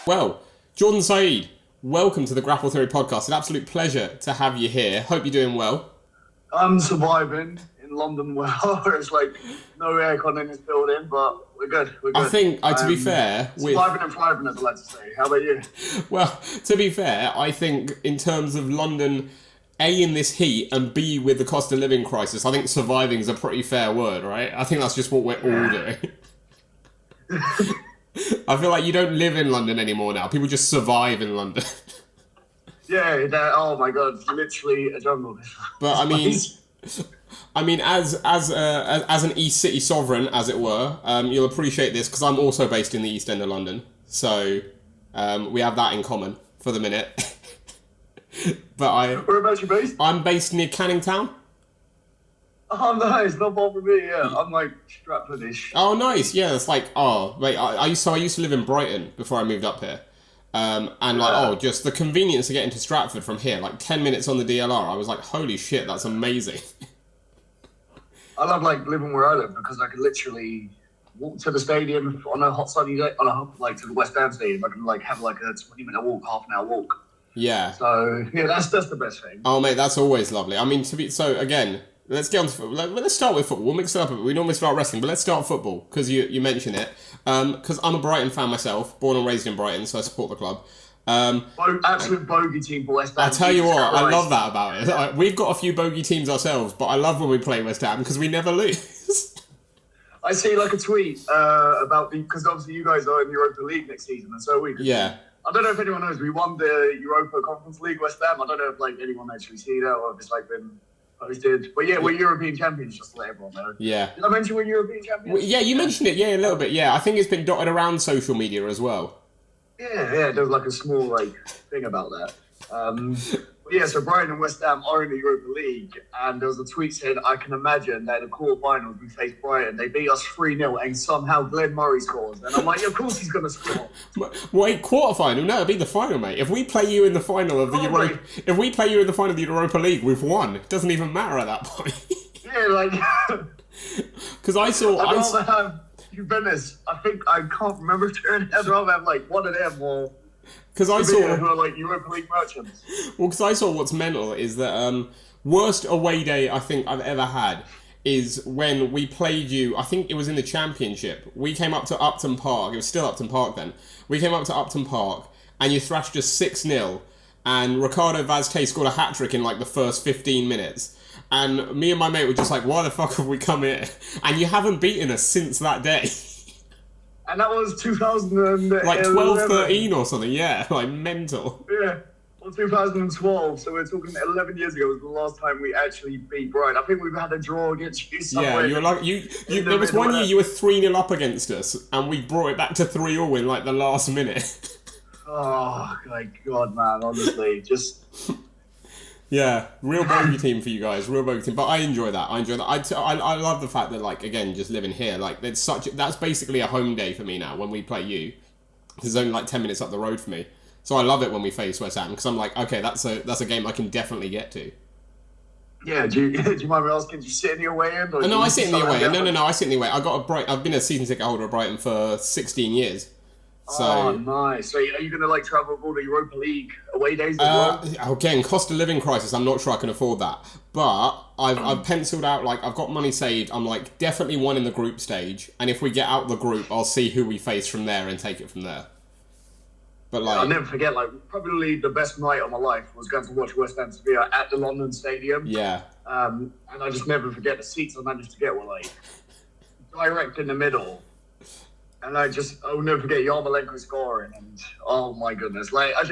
Well, Jordan Saeed, welcome to the Grapple Theory podcast. An absolute pleasure to have you here. Hope you're doing well. I'm surviving in London well. It's like no aircon in this building, but we're good. I think, to be fair... Surviving and thriving, as I like to say. How about you? Well, to be fair, I think in terms of London, A, in this heat, and B, with the cost of living crisis, I think surviving is a pretty fair word, right? I think that's just what we're all doing. I feel like you don't live in London anymore now. People just survive in London. Yeah, oh my god, it's literally a jungle. But I mean, as an East City sovereign, as it were, you'll appreciate this because I'm also based in the East End of London, so we have that in common for the minute. Whereabouts you based? I'm based near Canning Town. Oh, nice. Not far from me. Yeah, I'm like Stratfordish. Oh, nice. Yeah, it's like I used to live in Brighton before I moved up here. Just the convenience of getting to Stratford from here, like 10 minutes on the DLR, I was like, holy shit, that's amazing. I love like living where I live because I can literally walk to the stadium on a hot sunny day, to the West Ham stadium. I can like have like a 20-minute walk, half an hour walk. Yeah. So yeah, that's the best thing. Oh mate, that's always lovely. I mean, again, let's get on to football. Let's start with football. We'll mix it up. We normally start wrestling, but let's start football because you mentioned it. Because I'm a Brighton fan myself, born and raised in Brighton, so I support the club. Absolute bogey team for West Ham. I tell you what, I love that about it. We've got a few bogey teams ourselves, but I love when we play West Ham because we never lose. I see like a tweet about because obviously you guys are in the Europa League next season, and so we. Yeah. I don't know if anyone knows, we won the Europa Conference League, West Ham. I don't know if like anyone actually seen it or if it's like been posted. But yeah, we're European champions, just to let everyone know. Yeah. Did I mention we're European champions? Yeah, you mentioned it, yeah, a little bit, yeah. I think it's been dotted around social media as well. Yeah, there's like a small like thing about that. So Brighton and West Ham are in the Europa League, and there was a tweet saying, I can imagine that in the quarterfinals we faced Brighton, they beat us 3-0, and somehow Glenn Murray scores. And I'm like, yeah, of course he's going to score. Wait, quarterfinal? No, it'll be the final, mate. If we play you in the final of the Europa League, we've won. It doesn't even matter at that point. Yeah, like... Because I'd rather have Juventus. I can't remember if they're in I'd rather have like one of them or... Because I saw who are like Europa League merchants. Well, because I saw what's mental is that worst away day I think I've ever had is when we played you. I think it was in the Championship. We came up to Upton Park. It was still Upton Park then. We came up to Upton Park and you thrashed us 6-0. And Ricardo Vazquez scored a hat trick in like the first 15 minutes. And me and my mate were just like, why the fuck have we come here? And you haven't beaten us since that day. And that was 2000 like 12, 13 or something, yeah, like mental. Yeah, well, 2012, so we're talking 11 years ago was the last time we actually beat Brighton. I think we've had a draw against you somewhere. Yeah, you were like, there was one year you were 3-0 up against us, and we brought it back to 3-0 in like the last minute. Oh, my God, man, honestly, just... Yeah, real bogey team for you guys, real bogey team. But I enjoy that. I love the fact that, like, again, just living here, like, that's basically a home day for me now when we play you. It's only like 10 minutes up the road for me, so I love it when we face West Ham because I'm like, okay, that's a game I can definitely get to. Yeah, do you mind me asking? Do you sit in the away end? No, I sit in the away end. No, I sit in the away. I've been a season ticket holder of Brighton for 16 years. So, oh, nice. So are you going to like travel with all the Europa League away days as well? Again, cost of living crisis, I'm not sure I can afford that. But I've penciled out, like, I've got money saved. I'm like, definitely one in the group stage. And if we get out the group, I'll see who we face from there and take it from there. But like, I'll never forget, like, probably the best night of my life was going to watch West Ham Sevilla at the London Stadium. Yeah. And I just never forget the seats I managed to get were like direct in the middle. And I'll never forget Yarmolenko scoring, and oh my goodness, like I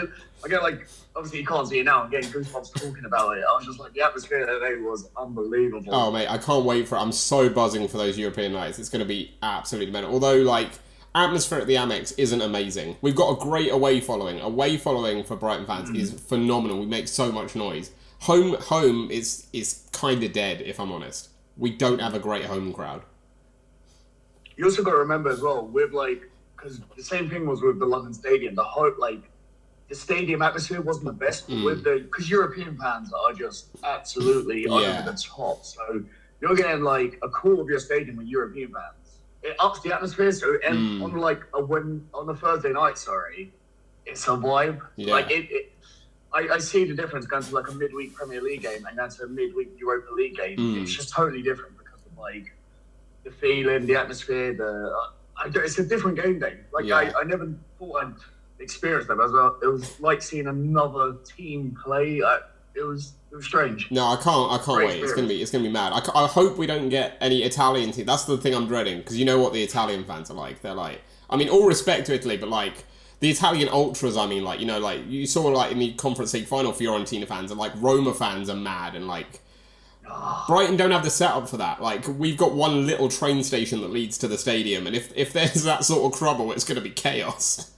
get like, obviously you can't see it now, I'm getting goosebumps talking about it. I was just like, the atmosphere today was unbelievable. Oh mate, I can't wait for it. I'm so buzzing for those European nights. It's going to be absolutely mental. Although, like, atmosphere at the Amex isn't amazing. We've got a great away following. Away following for Brighton fans is phenomenal. We make so much noise. Home is kind of dead, if I'm honest. We don't have a great home crowd. You also got to remember as well, with like, because the same thing was with the London Stadium. The stadium atmosphere wasn't the best, but because European fans are just absolutely over the top. So you're getting like a quarter of your stadium with European fans. It ups the atmosphere. So on a Thursday night, it's a vibe. Yeah. Like I see the difference going to like a midweek Premier League game and going to a midweek Europa League game. It's just totally different because of like the feeling, the atmosphere, it's a different game day. Like I never thought I'd experience that. It was like seeing another team play. It was strange. No, I can't wait. Experience. It's gonna be mad. I hope we don't get any Italian team. That's the thing I'm dreading, because you know what the Italian fans are like. They're like, I mean, all respect to Italy, but like the Italian ultras. I mean, like, you know, like you saw like in the Conference League final, Fiorentina fans and like Roma fans are mad, and like Brighton don't have the setup for that. Like, we've got one little train station that leads to the stadium, and if there's that sort of trouble, it's gonna be chaos.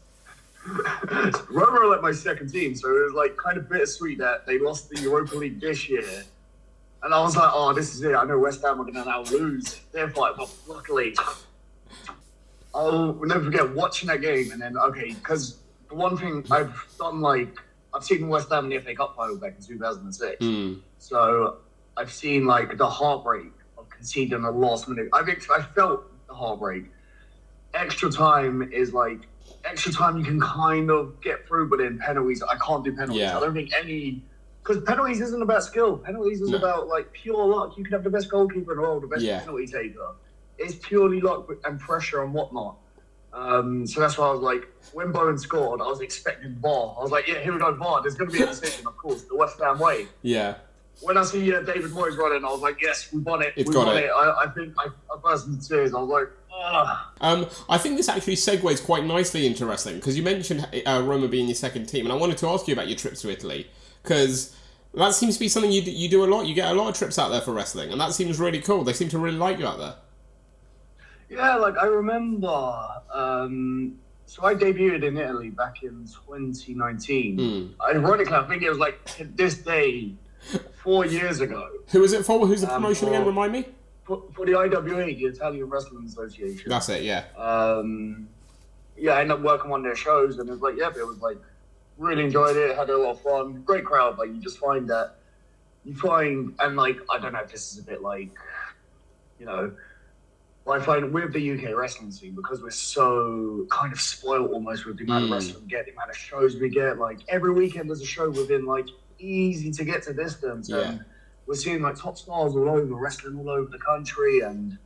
Roma are like my second team, so it was like kind of bittersweet that they lost the Europa League this year. And I was like, oh, this is it. I know West Ham are going to now lose their fight, but luckily, I'll never forget watching that game. And then, okay, because the one thing I've done, like, I've seen West Ham in the FA Cup final back in 2006. So I've seen, like, the heartbreak of conceding a last minute. I felt the heartbreak. Extra time is like, extra time you can kind of get through, but in penalties, I can't do penalties. I don't think because penalties isn't about skill. Penalties is about like pure luck. You can have the best goalkeeper in the world, the best penalty taker. It's purely luck and pressure and whatnot. So that's why I was like, when Bowen scored, I was expecting VAR. I was like, yeah, here we go, VAR. There's going to be a decision, of course, the West Ham way. Yeah. When I see David Moyes running, I was like, yes, we won it. We won it. I think I burst into tears. I was like, I think this actually segues quite nicely into wrestling, because you mentioned Roma being your second team, and I wanted to ask you about your trips to Italy, because that seems to be something you do a lot. You get a lot of trips out there for wrestling, and that seems really cool. They seem to really like you out there. Yeah, like I remember, so I debuted in Italy back in 2019. Ironically, I think it was like this day 4 years ago. Who is it for? Who's the promotion again? Remind me. For the IWA, the Italian Wrestling Association. That's it, yeah. I ended up working on their shows, and it was like, it was like, really enjoyed it, had a lot of fun, great crowd. Like, and like, I don't know if this is a bit like, you know, I find with the UK wrestling scene, because we're so kind of spoiled almost with the amount of wrestling we get, the amount of shows we get, like every weekend there's a show within like easy to get to distance. And we're seeing like top stars all over, wrestling all over the country, and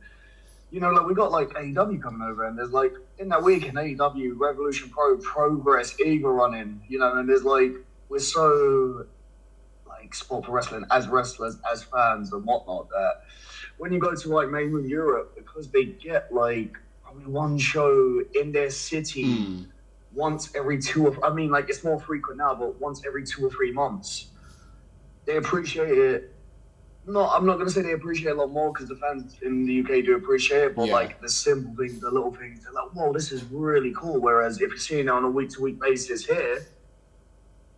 you know, like we got like AEW coming over, and there's like in that weekend AEW, Revolution Pro, Progress, Eagle running, you know, and there's like we're so like sport for wrestling as wrestlers, as fans and whatnot, that when you go to like mainland Europe, because they get like probably one show in their city once every like it's more frequent now, but once every 2 or 3 months, they appreciate it. No, I'm not going to say they appreciate it a lot more, because the fans in the UK do appreciate it, but like the simple things, the little things, they're like, whoa, this is really cool. Whereas if you're seeing it on a week-to-week basis here,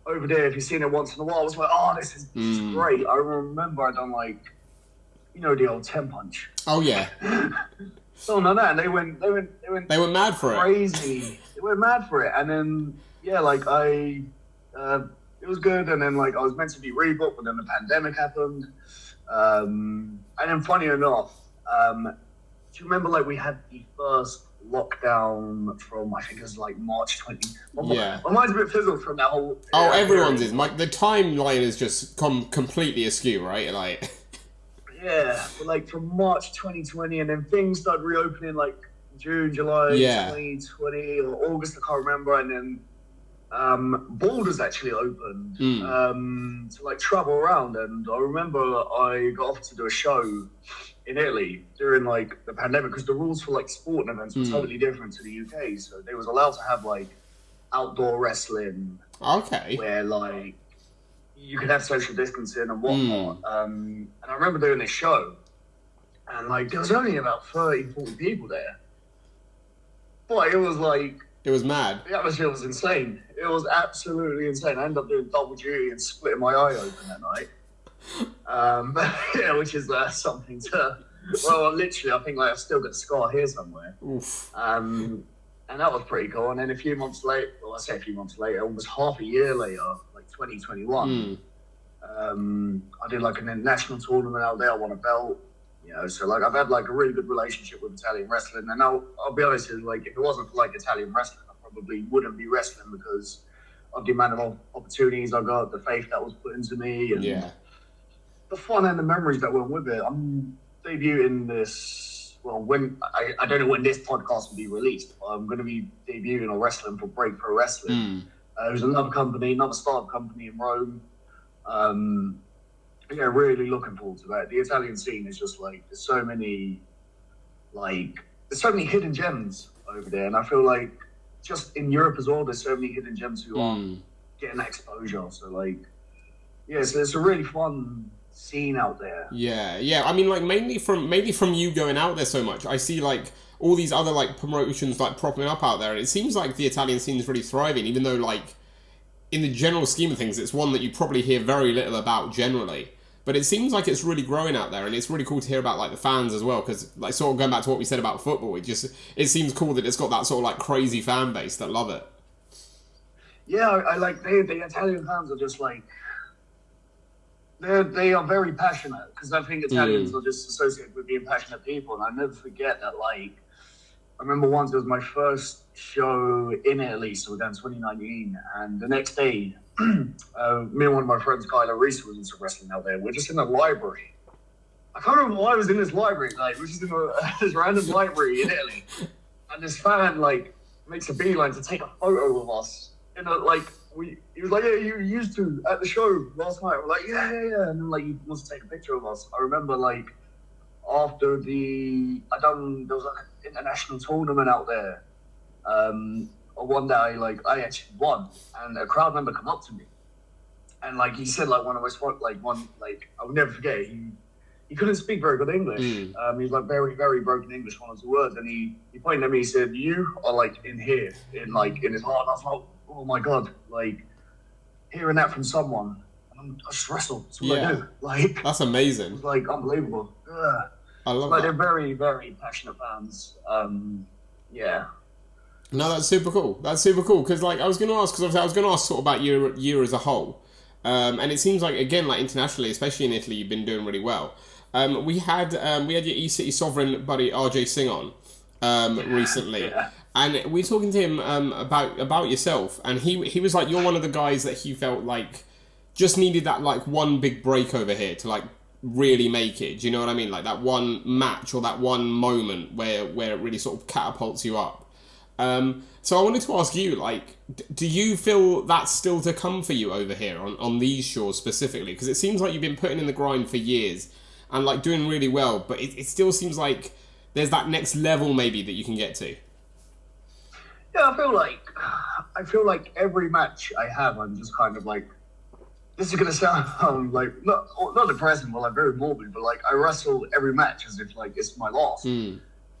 over there, if you're seeing it once in a while, it's like, oh, this is great. I remember I done like, you know, the old 10 punch. Oh yeah. So no, and they went mad for crazy. They went mad for it, and then like it was good, and then like I was meant to be rebooked, but then the pandemic happened. And then funny enough, do you remember like we had the first lockdown from, I think it was like March 20. My mind's a bit fizzled from that whole. Everyone's is. Like the timeline has just come completely askew, right? Like. Yeah, but like from March 2020, and then things started reopening like June, July 2020, or August, I can't remember, and then borders actually opened to like travel around. And I remember I got offered to do a show in Italy during like the pandemic, because the rules for like sporting events were totally different to the UK. So they was allowed to have like outdoor wrestling, where like you could have social distancing and whatnot. And I remember doing this show, and like there was only about 30, 40 people there, but it was like, it was mad. The atmosphere was insane. It was absolutely insane. I ended up doing double duty and splitting my eye open that night. Which is something to, well, literally, I think like I've still got a scar here somewhere. Oof. And that was pretty cool. And then a few months later, well, I say a few months later, almost half a year later, like 2021, I did like an international tournament out there. I won a belt. You know, so like I've had like a really good relationship with Italian wrestling, and I'll be honest, like if it wasn't for like Italian wrestling, I probably wouldn't be wrestling, because of the amount of opportunities I got, the faith that was put into me, and the fun and the memories that went with it. I'm debuting this, well, when I don't know when this podcast will be released, but I'm going to be debuting on wrestling for Breakthrough Wrestling. There's another company, another startup company in Rome. Yeah, really looking forward to that. The Italian scene is just like, there's so many hidden gems over there, and I feel like just in Europe as well, there's so many hidden gems who aren't getting that exposure. So like, yeah, so it's a really fun scene out there. Yeah. I mean, like mainly from you going out there so much, I see like all these other like promotions like propping up out there, and it seems like the Italian scene is really thriving, even though like in the general scheme of things, it's one that you probably hear very little about generally. But it seems like it's really growing out there, and it's really cool to hear about like the fans as well, because like sort of going back to what we said about football, it seems cool that it's got that sort of like crazy fan base that love it. Yeah, I like the Italian fans are just like they are very passionate, because I think Italians are just associated with being passionate people, and I never forget that. Like, I remember once it was my first show in Italy, so we're down 2019, and the next day, me and one of my friends, Kyler Reese, was into wrestling out there. We're just in a library. I can't remember why I was in this library. Like, we're just in this random library in Italy, and this fan like makes a beeline to take a photo of us. You know, like he was like, "Yeah, you used to at the show last night." We're like, "Yeah," and then like he wants to take a picture of us. I remember like after there was like an international tournament out there. One day, I actually won, and a crowd member come up to me, and like he said, like one of my I would never forget. He couldn't speak very good English. He was like very, very broken English, one or two words, and he pointed at me. He said, "You are like in here, in his heart." And I was like, "Oh my god!" Like hearing that from someone, and I just wrestle. That's what I do. Like, that's amazing. It's like unbelievable. I love that. They're very, very passionate fans. Yeah. No, that's super cool. Because like I was going to ask sort of about your year as a whole, and it seems like again like internationally, especially in Italy, you've been doing really well. We had your E-City Sovereign buddy RJ Singh on recently, and we were talking to him about yourself, and he was like, you're one of the guys that he felt like just needed that like one big break over here to like really make it. Do you know what I mean? Like that one match or that one moment where it really sort of catapults you up. So I wanted to ask you, like, do you feel that's still to come for you over here on these shores specifically? Because it seems like you've been putting in the grind for years and like doing really well, but it still seems like there's that next level maybe that you can get to. Yeah, I feel like every match I have, I'm just kind of like, this is gonna sound like not depressing, but like very morbid, but like I wrestle every match as if like it's my last.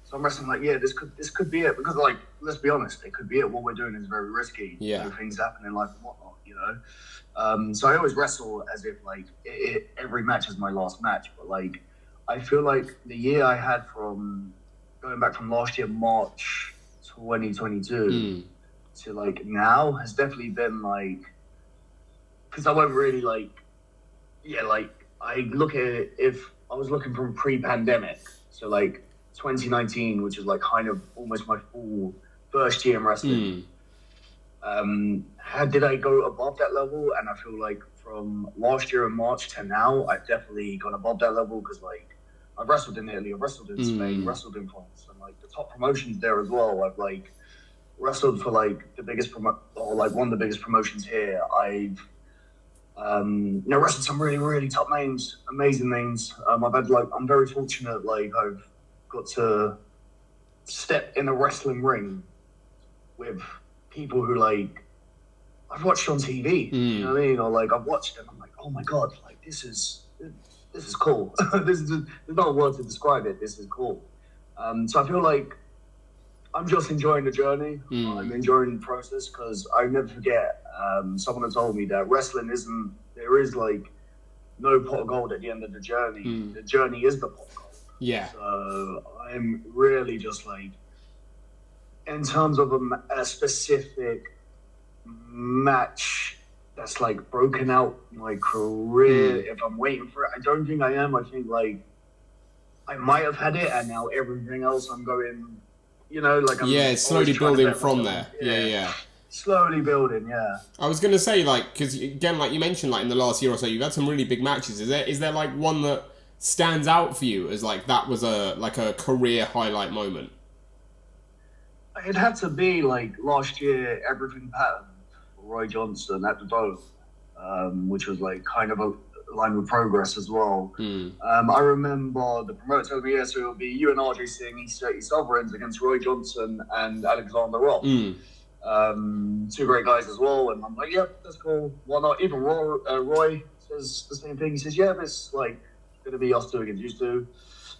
So I'm wrestling like, yeah, this could be it, because like, let's be honest, it could be it. What we're doing is very risky. Yeah. You know, things happen in life and whatnot, you know. So I always wrestle as if like every match is my last match. But like, I feel like the year I had from going back from last year, March 2022 to like now has definitely been like, because I won't really like, I look at it, if I was looking from pre-pandemic, so like 2019, which is like kind of almost my full first year in wrestling. Did I go above that level? And I feel like from last year in March to now, I've definitely gone above that level, because like I've wrestled in Italy, I've wrestled in Spain, wrestled in France, and like the top promotions there as well. I've like wrestled for like the biggest one of the biggest promotions here. I've wrestled some really, really top names, amazing names. I'm very fortunate, like I've got to step in a wrestling ring with people who like I've watched on TV, you know what I mean? Or like I've watched them, I'm like, oh my god, like this is cool. There's not a word to describe it. This is cool. So I feel like I'm just enjoying the journey. I'm enjoying the process, because I never forget. Someone had told me that wrestling there is like no pot of gold at the end of the journey. The journey is the pot of gold. Yeah. So I'm really just like, in terms of a specific match that's like broken out my career, if I'm waiting for it, I don't think I am. I think like I might have had it, and now everything else I'm going, you know, like I'm it's slowly building from there. Yeah. slowly building. Yeah. I was gonna say, like, because again, like you mentioned, like in the last year or so, you've had some really big matches. Is there like one that stands out for you as like that was a career highlight moment? It had to be like last year, everything patterned for Roy Johnson at the Dome, which was like kind of a line with Progress as well. I remember the promoter told me, yeah, so it'll be you and RJ Singh, East Sovereigns against Roy Johnson and Alexander Roth. Two great guys as well, and I'm like, yep, that's cool. Why not? Even Roy says the same thing. He says, yeah, it's like gonna be us two against you two.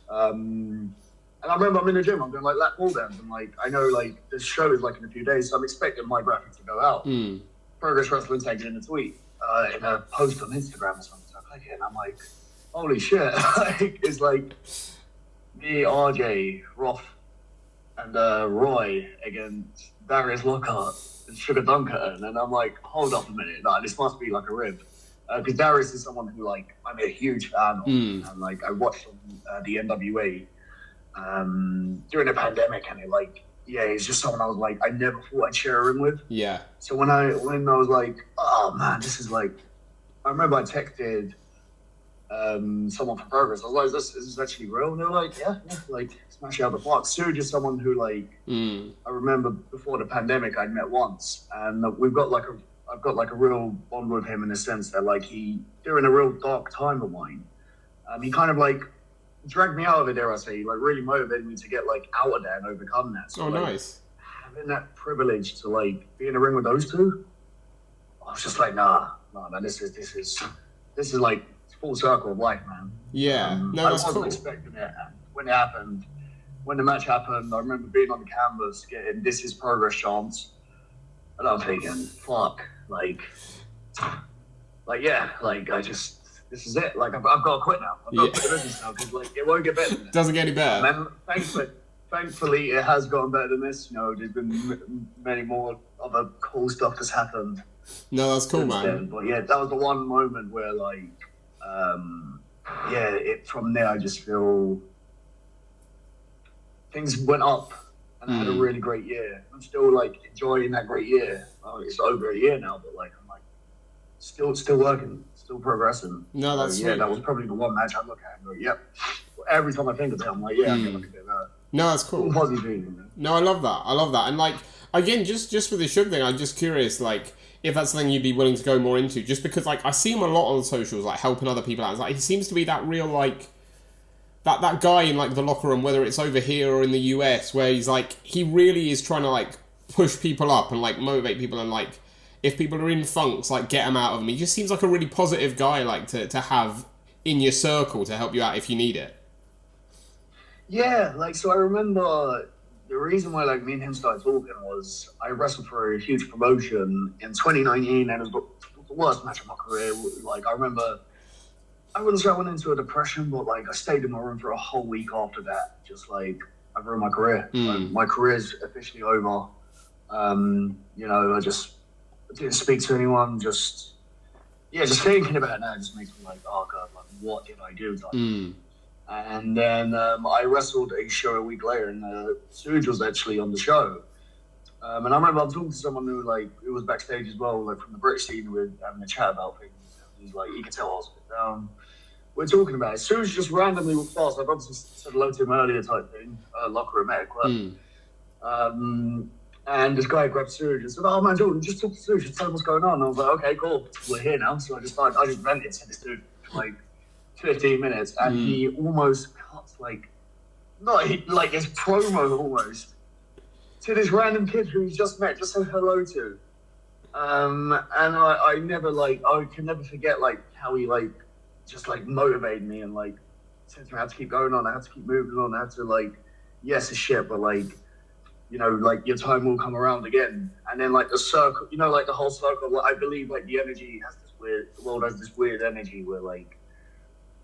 And I remember I'm in the gym, I'm doing like lat pull downs, and like I know like this show is like in a few days, so I'm expecting my graphic to go out. Progress Wrestling tagged in a tweet, in a post on Instagram or something. So I click it and I'm like, holy shit. Like, it's like me, RJ, Roth, and Roy against Darius Lockhart and Sugar Dunkerton. And I'm like, hold up a minute, nah, this must be like a rib. Because Darius is someone who like I'm a huge fan of, and like I watched the NWA during the pandemic, and he's just someone I was like, I never thought I'd share a ring with. Yeah. So when I was like, oh man, this is like, I remember I texted someone from Progress. I was like, is this actually real? And they were like, yeah, like smash it out the park. Suge is someone who like, I remember before the pandemic I'd met once, and I've got like a real bond with him in the sense that like during a real dark time of mine, he kind of like dragged me out of it, dare I say, like really motivated me to get like out of there and overcome that. So, nice. Having that privilege to like be in a ring with those two, I was just like, nah, man, this is like full circle of life, man. Yeah, I wasn't expecting it. And when it happened, when the match happened, I remember being on the canvas getting "This is Progress" chants, and I'm thinking, fuck, like yeah, like this is it. Like I've got to quit now. I've got to quit the business now because like it won't get better than this. Doesn't get any better. Thankfully, it has gotten better than this. You know, there's been many more other cool stuff that's happened. No, that's cool, man. Then. But yeah, that was the one moment where like, from there I just feel things went up, and I had a really great year. I'm still like enjoying that great year. Oh, it's over a year now, but like I'm like still working. Still progressing. No, that's sweet. That was probably the one match I look at and go, yep. Every time I think of it, I'm like, yeah, I'm gonna look at that. No, that's cool. Positive feeling, man. No, I love that. And like, again, just for the Sugar thing, I'm just curious, like, if that's something you'd be willing to go more into, just because like I see him a lot on socials, like helping other people out. It's like he seems to be that real like that guy in like the locker room, whether it's over here or in the US, where he's like he really is trying to like push people up and like motivate people and like. If people are in funks, like, get them out of them. He just seems like a really positive guy, like, to have in your circle to help you out if you need it. Yeah, like, so I remember the reason why, like, me and him started talking was I wrestled for a huge promotion in 2019, and it was the worst match of my career. Like, I remember, I wouldn't say I went into a depression, but, like, I stayed in my room for a whole week after that. Just, like, I've ruined my career. Like, my career's officially over. You know, I didn't speak to anyone, just thinking about it now just makes me like, oh god, like what did I do? And then I wrestled a show a week later, and Suge was actually on the show. And I remember I was talking to someone who was backstage as well, like from the British scene, we were having a chat about things. He's like, you can tell I was a bit down. We're talking about it. Suge just randomly walked past. I've obviously said hello to him earlier type thing, locker room etiquette. And this guy grabbed Suge and said, oh man, Jordan, just talk to Suge, just tell him what's going on. And I was like, okay, cool, we're here now. So I just vented to this dude for like 15 minutes, and he almost cuts his promo almost to this random kid who he's just met, just said hello to. And I can never forget like how he like just like motivated me and like said to me I have to keep going on, I have to keep moving on, I have to like, yes, it's shit, but like, you know, like your time will come around again. And then like the circle, you know, like the whole circle, like, I believe like the energy has the world has this weird energy where like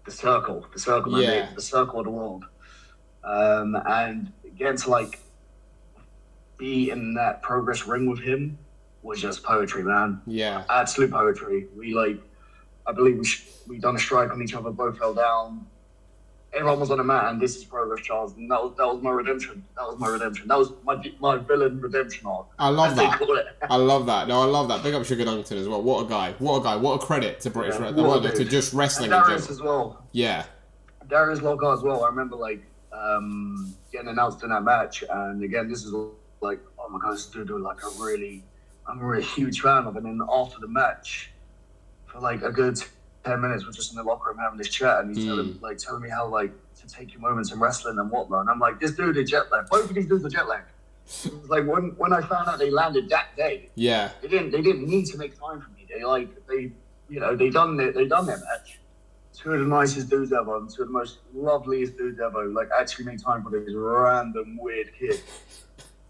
the circle, the circle of the world. And again, to like be in that Progress ring with him was just poetry, man. Yeah. Absolute poetry. I believe we done a strike on each other, both fell down. everyone was on the mat, and this is Progress Charles, and that was my redemption. That was my redemption. That was my villain redemption arc. I love that. I love that. No, I love that. Big up Sugar Dunkerton as well. What a guy. What a guy. What a credit to British wrestling. To just wrestling. And Darius as well. Yeah. Darius Lockhart as well. I remember like getting announced in that match, and again, this is like, oh my god, this dude like I'm a really huge fan of. And then after the match, for like a good 10 minutes, we're just in the locker room having this chat, and he's telling me how like to take your moments in wrestling and whatnot. And I'm like, this dude is jet lag. Both of these dudes are jet lag. It was like when I found out they landed that day. Yeah. They didn't need to make time for me. They done their match. Two of the nicest dudes ever, and two of the most loveliest dudes ever. Like actually made time for this random weird kid.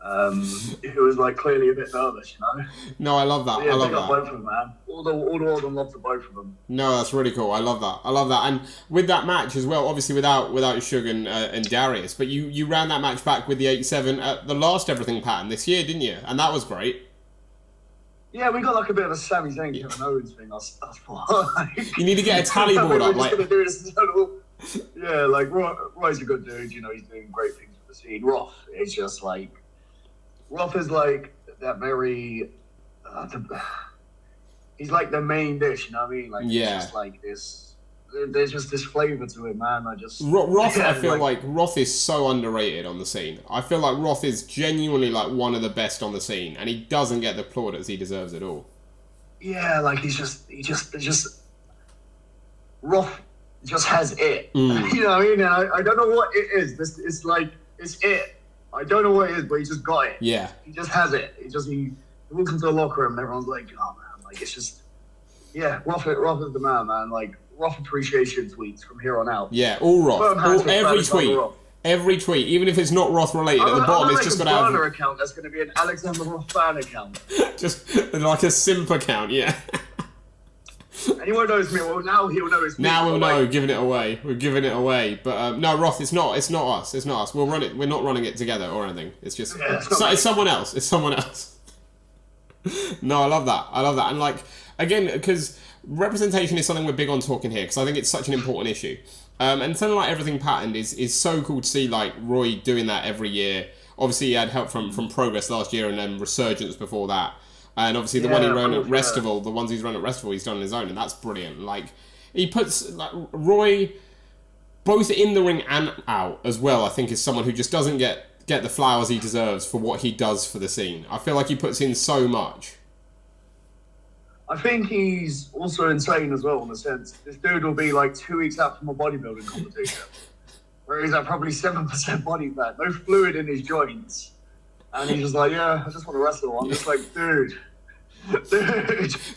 Who was like clearly a bit nervous, you know. No, I love that. Yeah, I love that. Both of them, man. All the world and love to both of them. No, that's really cool. I love that. And with that match as well, obviously without Sugar and Darius, but you ran that match back with the 8-7 at the last Everything pattern this year, didn't you? And that was great. Yeah, we got like a bit of a Sami Zayn Kevin Owens thing. That's what. You need to get a tally board up, like. Yeah, like Roy's a good dude. You know, he's doing great things for the scene. Roth is just like. Roth is like that very. He's like the main dish, you know what I mean? Like, yeah. It's just like this. There's just this flavour to it, man. Roth, yeah, I feel like Roth is so underrated on the scene. I feel like Roth is genuinely like one of the best on the scene, and he doesn't get the plaudits he deserves at all. Yeah, like he just Roth just has it. You know what I mean? And I don't know what it is. It's it. I don't know what it is, but he just got it. Yeah. He just has it. He walks into the locker room and everyone's like, oh man, like it's just, yeah, Roth is the man. Like, Roth appreciation tweets from here on out. Yeah, all Roth. Every tweet, even if it's not Roth related, at the bottom it's just got to have... a burner account that's going to be an Alexander Roth fan account. Just like a simp account, yeah. Anyone knows me? Well, now he'll know it's me. Now we'll know. Giving it away. We're giving it away. But no, Roth, it's not us. It's not us. We'll run it. We're not running it together or anything. It's just it's someone else. It's someone else. No, I love that. And like again, because representation is something we're big on talking here, because I think it's such an important issue. And something like Everything Patterned is so cool to see, like Roy doing that every year. Obviously, he had help from Progress last year, and then Resurgence before that. And obviously the one he ran at Restival, the ones he's run at Restival, he's done on his own, and that's brilliant. Like, he puts like Roy both in the ring and out as well. I think is someone who just doesn't get the flowers he deserves for what he does for the scene. I feel like he puts in so much. I think he's also insane as well, in the sense this dude will be like 2 weeks out from a bodybuilding competition, where he's at probably 7% body fat, no fluid in his joints. And he's just like, yeah, I just want to wrestle. I'm just like, dude.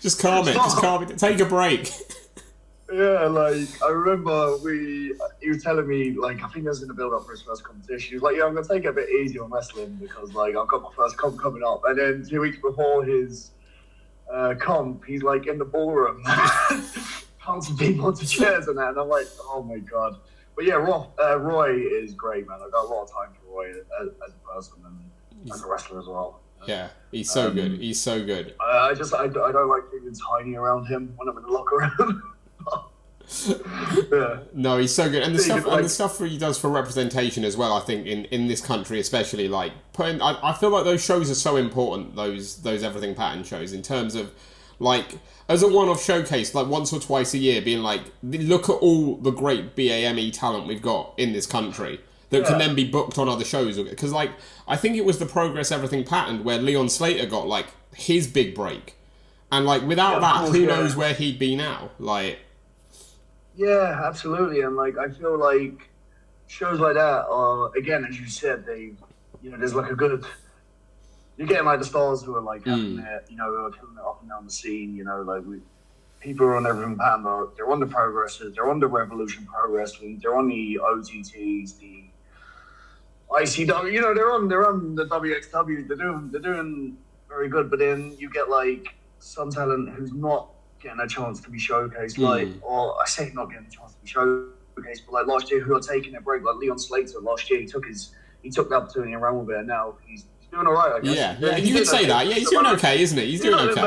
Just calm it. Take a break. Yeah, like, I remember he was telling me, like, I think I was in the build-up for his first competition. He was like, yeah, I'm going to take it a bit easy on wrestling because, like, I've got my first comp coming up. And then 2 weeks before his comp, he's, like, in the ballroom, pouncing people onto chairs and that. And I'm like, oh, my God. But, yeah, Roy is great, man. I've got a lot of time for Roy as a person and as a wrestler as well. Yeah, he's so good. He's so good. I don't like feeling tiny around him when I'm in the locker room. Yeah. No, he's so good, and the stuff he does for representation as well. I think in this country, especially, like I feel like those shows are so important. Those Everything Pattern shows, in terms of like as a one-off showcase, like once or twice a year, being like, look at all the great BAME talent we've got in this country that can then be booked on other shows. Because, like, I think it was the Progress Everything Patterned where Leon Slater got, like, his big break. And, like, without that, who knows where he'd be now? Like... Yeah, absolutely. And, like, I feel like shows like that are, again, as you said, there's, like, a good... You're getting, like, the stars who are, like, having it, who are killing it up and down the scene, like, people are on Everything Patterned, they're on the Progresses, they're on the Revolution Progress, they're on the OTTs, the ICW, they're on the WXW. They're doing very good, but then you get like some talent who's not getting a chance to be showcased. Or I say not getting a chance to be showcased, but like last year, who are taking a break, like Leon Slater. Last year, he took the opportunity and ran with it, and now he's doing all right, I guess. Yeah, you could say that. Yeah, he's doing okay, isn't he? He's doing okay.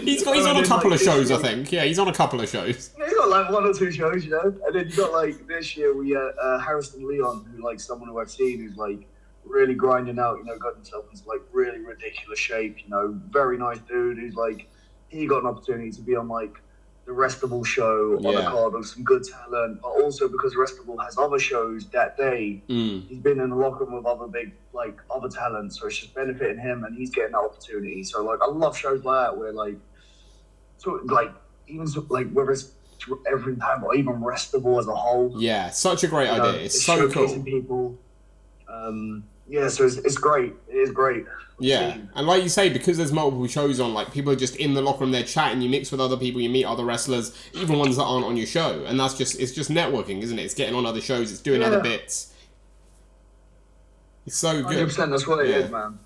He's on a couple of shows, I think. Yeah, he's on a couple of shows. Yeah, only got like 1 or 2 shows, you know. And then you got like this year we Harrison Leon, who like someone who I've seen who's like really grinding out, you know, got himself into like really ridiculous shape, you know, very nice dude who's like he got an opportunity to be on like the Restival show on the card with some good talent, but also because Restival has other shows that day, he's been in the locker room with other big like other talents, so it's just benefiting him and he's getting that opportunity. So like I love shows like that where like like whether it's every time or even Restival as a whole. Yeah, such a great idea. It's so cool. People. Yeah, so it's great. It is great. Yeah, and like you say, because there's multiple shows on, like people are just in the locker room, they're chatting, you mix with other people, you meet other wrestlers, even ones that aren't on your show, and it's just networking, isn't it? It's getting on other shows, it's doing other bits. It's so good. 100%, that's what it is, man.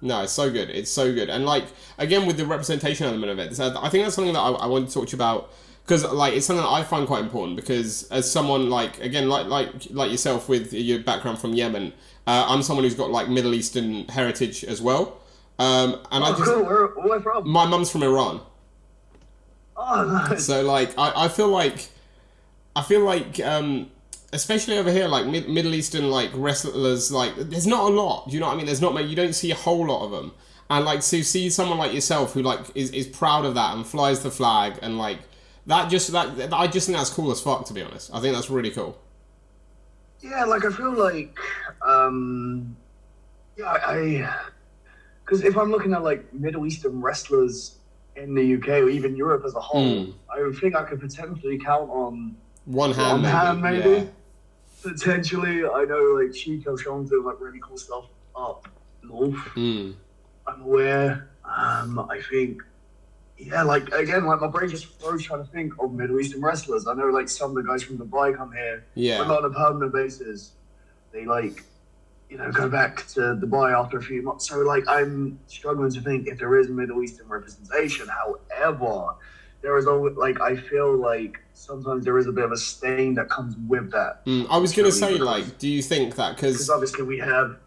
No, it's so good. It's so good. And like, again, with the representation element of it, so I think that's something that I want to talk to you about, because like it's something that I find quite important, because as someone like, again, like yourself with your background from Yemen, I'm someone who's got like Middle Eastern heritage as well. Cool. Where from? My mum's from Iran. Oh, nice. So like, I feel like, especially over here, like Middle Eastern like wrestlers, like there's not a lot. Do you know what I mean? There's not many. You don't see a whole lot of them. And like to see someone like yourself who like is proud of that and flies the flag and like I just think that's cool as fuck, to be honest. I think that's really cool. Yeah, like I feel like, because if I'm looking at like Middle Eastern wrestlers in the UK or even Europe as a whole, I would think I could potentially count on one hand, maybe. Yeah. Potentially, I know like Chico Sean's doing like really cool stuff up north. I'm aware. I think. Yeah, like again, like my brain just froze trying to think of Middle Eastern wrestlers. I know like some of the guys from Dubai come here, but not on a permanent basis. They like, you know, go back to Dubai after a few months. So like, I'm struggling to think if there is Middle Eastern representation. However, there is always like I feel like sometimes there is a bit of a stain that comes with that. I was gonna say, like, do you think that because obviously we have.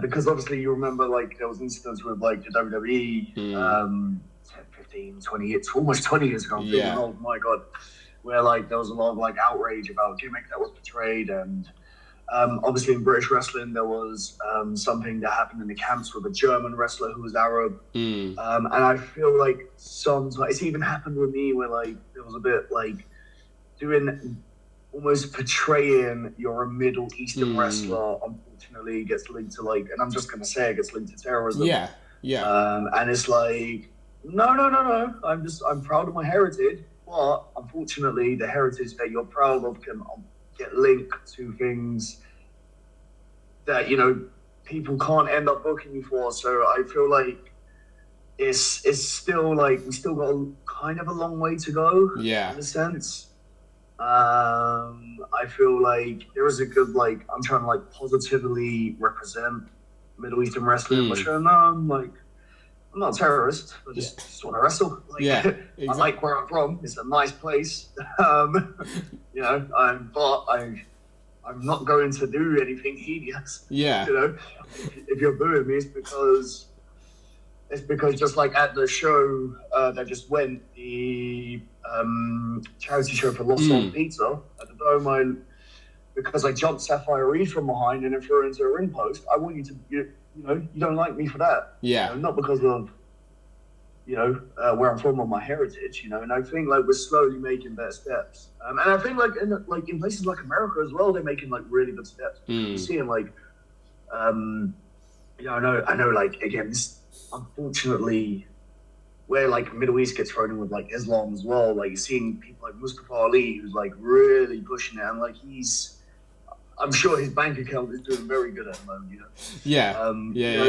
Because obviously you remember like there was incidents with like the WWE 10, 15, 20 years, almost 20 years ago, oh my god, where like there was a lot of like outrage about gimmick that was portrayed, and obviously in British wrestling there was something that happened in the camps with a German wrestler who was Arab, and I feel like sometimes it's even happened with me where like there was a bit like doing almost portraying you're a Middle Eastern wrestler, unfortunately gets linked to like, and I'm just gonna say it gets linked to terrorism. And it's like, no. I'm proud of my heritage, but unfortunately the heritage that you're proud of can get linked to things that, you know, people can't end up booking you for. So I feel like it's still like, we still got kind of a long way to go in a sense. I feel like there is a good, like, I'm trying to like positively represent Middle Eastern wrestling, but sure, no, I'm not a terrorist. I just want to wrestle. Like, exactly. I like where I'm from. It's a nice place. You know, I'm not going to do anything hideous. Yeah. You know, if you're booing me, it's because just like at the show that just went, the charity show for Lost Soul Pizza at the Dome, because I jumped Sapphire Reed from behind and then threw her into a ring post. I want you to, you know, you don't like me for that. Yeah. You know, not because of, you know, where I'm from or my heritage, you know. And I think like we're slowly making better steps. And I think like in places like America as well, they're making like really good steps. You're seeing like, you know, I know like again, this unfortunately where like Middle East gets thrown in with like Islam as well. Like you're seeing people like Mustafa Ali who's like really pushing it, and like I'm sure his bank account is doing very good at the moment, you know.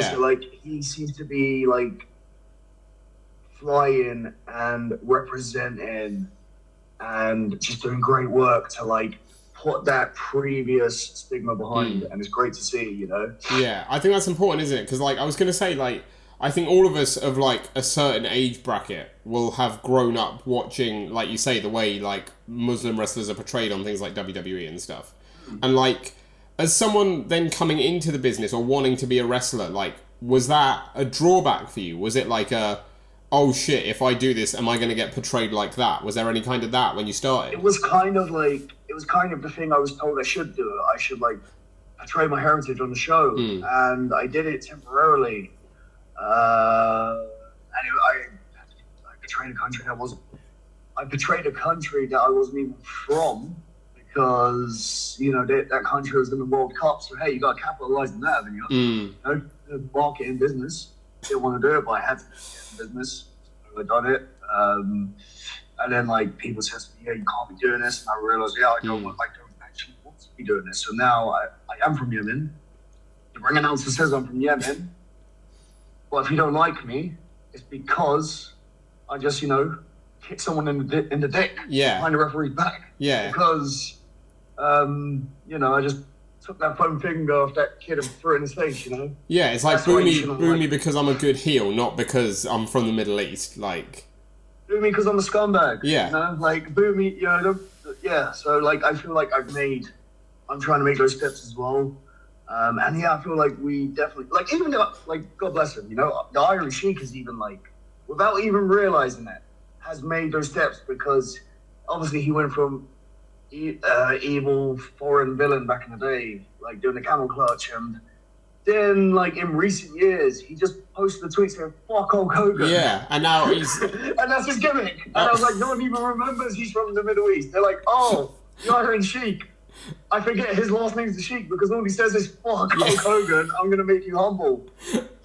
So like he seems to be like flying and representing and just doing great work to like put that previous stigma behind, and it's great to see, you know. Yeah, I think that's important, isn't it? Because like I was gonna say, like I think all of us of like a certain age bracket will have grown up watching, like you say, the way like Muslim wrestlers are portrayed on things like WWE and stuff. And like, as someone then coming into the business or wanting to be a wrestler, like, was that a drawback for you? Was it like oh shit, if I do this, am I going to get portrayed like that? Was there any kind of that when you started? It was kind of the thing I was told I should do. I should like portray my heritage on the show, and I did it temporarily. I betrayed a country that wasn't. I betrayed a country that I wasn't even from because that country was in the World Cup. So hey, you got to capitalize on that, haven't you? The market in business. Didn't want to do it, but I had to get in business. So I done it. And then like people said to me, "Yeah, you can't be doing this," and I realized, I don't actually want to be doing this. So now I am from Yemen. The ring announcer says I'm from Yemen. But if you don't like me, it's because I just, hit someone in the dick. Yeah. Behind the referee's back. Yeah. Because, I just took that foam finger off that kid and threw it in his face, Yeah, it's like boo me because I'm a good heel, not because I'm from the Middle East. Like, boo me because I'm a scumbag. Yeah. Like boo me, yeah. So like I feel like I'm trying to make those steps as well. And yeah, I feel like we definitely, like, even though, like, God bless him, the Iron Sheik is even, like, without even realizing it, has made those steps because obviously he went from evil foreign villain back in the day, like, doing the camel clutch, and then, like, in recent years, he just posted a tweet saying, "Fuck Hulk Hogan." Yeah, and now he's... and that's his gimmick. And I was like, no one even remembers he's from the Middle East. They're like, oh, the Iron Sheik. I forget his last name's the Sheik because all he says is "fuck Hulk Hogan, I'm gonna make you humble."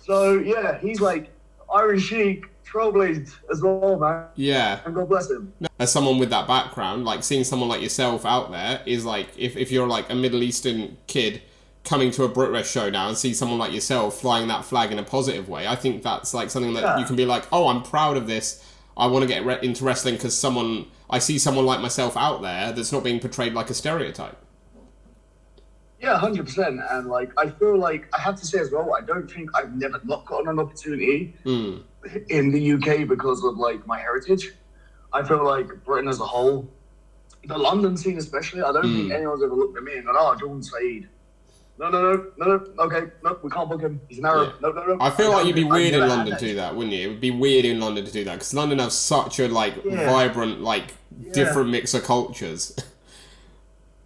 So yeah, he's like Iron Sheik, trailblazed as well, man. Yeah. And God bless him. As someone with that background, like seeing someone like yourself out there is like if you're like a Middle Eastern kid coming to a BritWres show now and see someone like yourself flying that flag in a positive way, I think that's like something that you can be like, oh, I'm proud of this. I want to get into wrestling because I see someone like myself out there that's not being portrayed like a stereotype. Yeah, 100%. And like, I feel like I have to say as well, I don't think I've never not gotten an opportunity in the UK because of like my heritage. I feel like Britain as a whole, the London scene especially, I don't think anyone's ever looked at me and gone, "Oh, Jordan Saeed. No, okay, no, we can't book him. He's an Arab. Yeah. No. I feel like you'd be weird in London to do that, wouldn't you? It would be weird in London to do that because London has such a like vibrant, like different mix of cultures.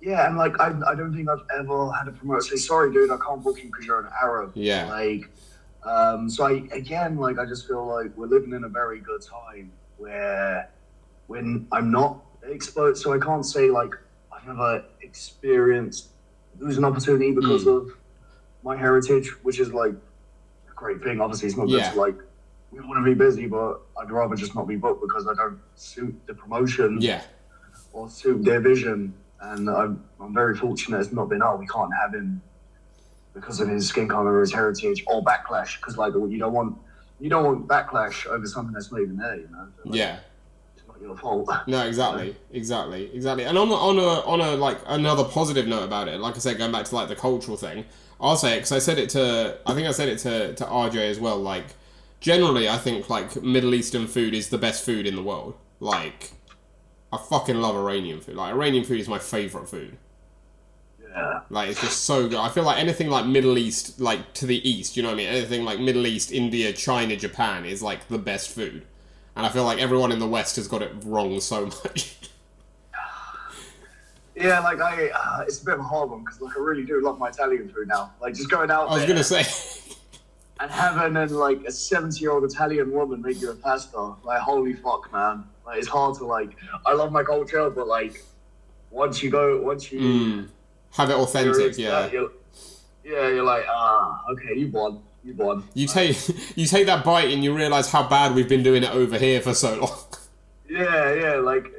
Yeah, and like I don't think I've ever had a promoter say, "Sorry, dude, I can't book you because you're an Arab." Yeah. Like, so I just feel like we're living in a very good time where when I'm not exposed, so I can't say like I've never experienced losing opportunity because of my heritage, which is like a great thing. Obviously, it's not good to like we want to be busy, but I'd rather just not be booked because I don't suit the promotion. Yeah. Or suit their vision. And I'm very fortunate it's not been, we can't have him because of his skin color or his heritage or backlash. Because like you don't want backlash over something that's not even there, So, like, it's not your fault. No, exactly. And on a like another positive note about it, like I said, going back to like the cultural thing, I'll say it because I said it to RJ as well. Like generally, I think like Middle Eastern food is the best food in the world. Like. I fucking love Iranian food. Like, Iranian food is my favourite food. Yeah. Like, it's just so good. I feel like anything like Middle East, like, to the east, you know what I mean? Anything like Middle East, India, China, Japan is, like, the best food. And I feel like everyone in the West has got it wrong so much. Yeah, like, it's a bit of a hard one, because, like, I really do love my Italian food now. Like, just going out I was going to say... and having, like, a 70-year-old Italian woman make you a pasta. Like, holy fuck, man. Like, it's hard to, like, I love my culture, but, like, once you have it authentic, you're like, okay, you won. You take that bite and you realise how bad we've been doing it over here for so long. Yeah, like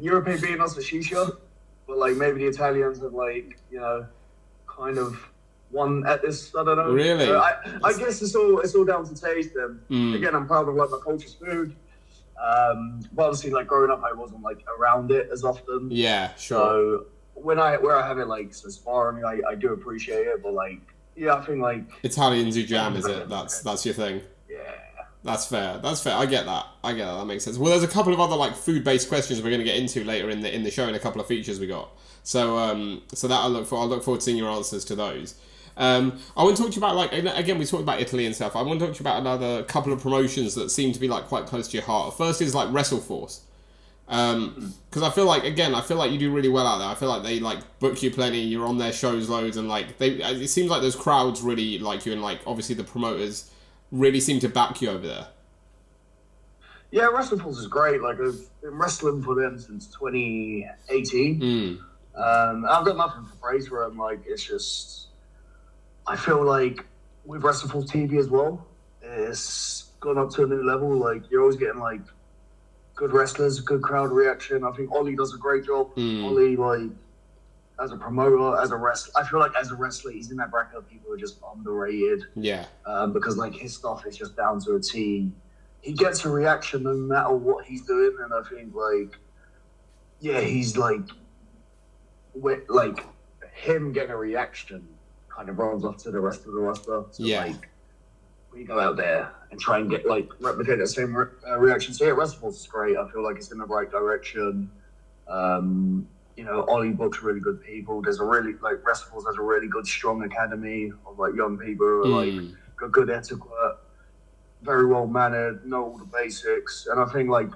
Europe ain't beating us for shisha, but, like, maybe the Italians have, like, kind of won at this, I don't know. Really? I guess it's all down to taste, and, again, I'm proud of, like, my culture's food. But obviously, like, growing up, I wasn't, like, around it as often. Yeah, sure. So where I have it, like, so sparing, I do appreciate it, but, like, I think, like... Italian Zujam, is it? That's your thing? Yeah. That's fair. I get that. That makes sense. Well, there's a couple of other, like, food-based questions we're going to get into later in the show in a couple of features we got. So that I'll look forward to seeing your answers to those. I want to talk to you about, like, again, we talked about Italy and stuff. I want to talk to you about another couple of promotions that seem to be, like, quite close to your heart. First is, like, WrestleForce. Because I feel like you do really well out there. I feel like they, like, book you plenty, you're on their shows loads, and, like, it seems like those crowds really like you, and, like, obviously the promoters really seem to back you over there. Yeah, WrestleForce is great. Like, I've been wrestling for them since 2018. I've got nothing for praise for them. Like, it's just, I feel like with WrestleForce TV as well, it's gone up to a new level. Like, you're always getting, like, good wrestlers, good crowd reaction. I think Ollie does a great job. Ollie, like, as a promoter, as a wrestler, I feel like as a wrestler, he's in that bracket of people who are just underrated. Yeah. Because, like, his stuff is just down to a T. He gets a reaction no matter what he's doing, and I think, like, yeah, he's, like, him getting a reaction kind of rolls off to the rest of the roster. So, like, we go out there and try and get, like, replicate that same reaction. So, yeah, WrestleForce is great. I feel like it's in the right direction. You know, Ollie books really good people. There's a really, like, WrestleForce has a really good, strong academy of, like, young people who are, like, got good etiquette, very well mannered, know all the basics. And I think, like,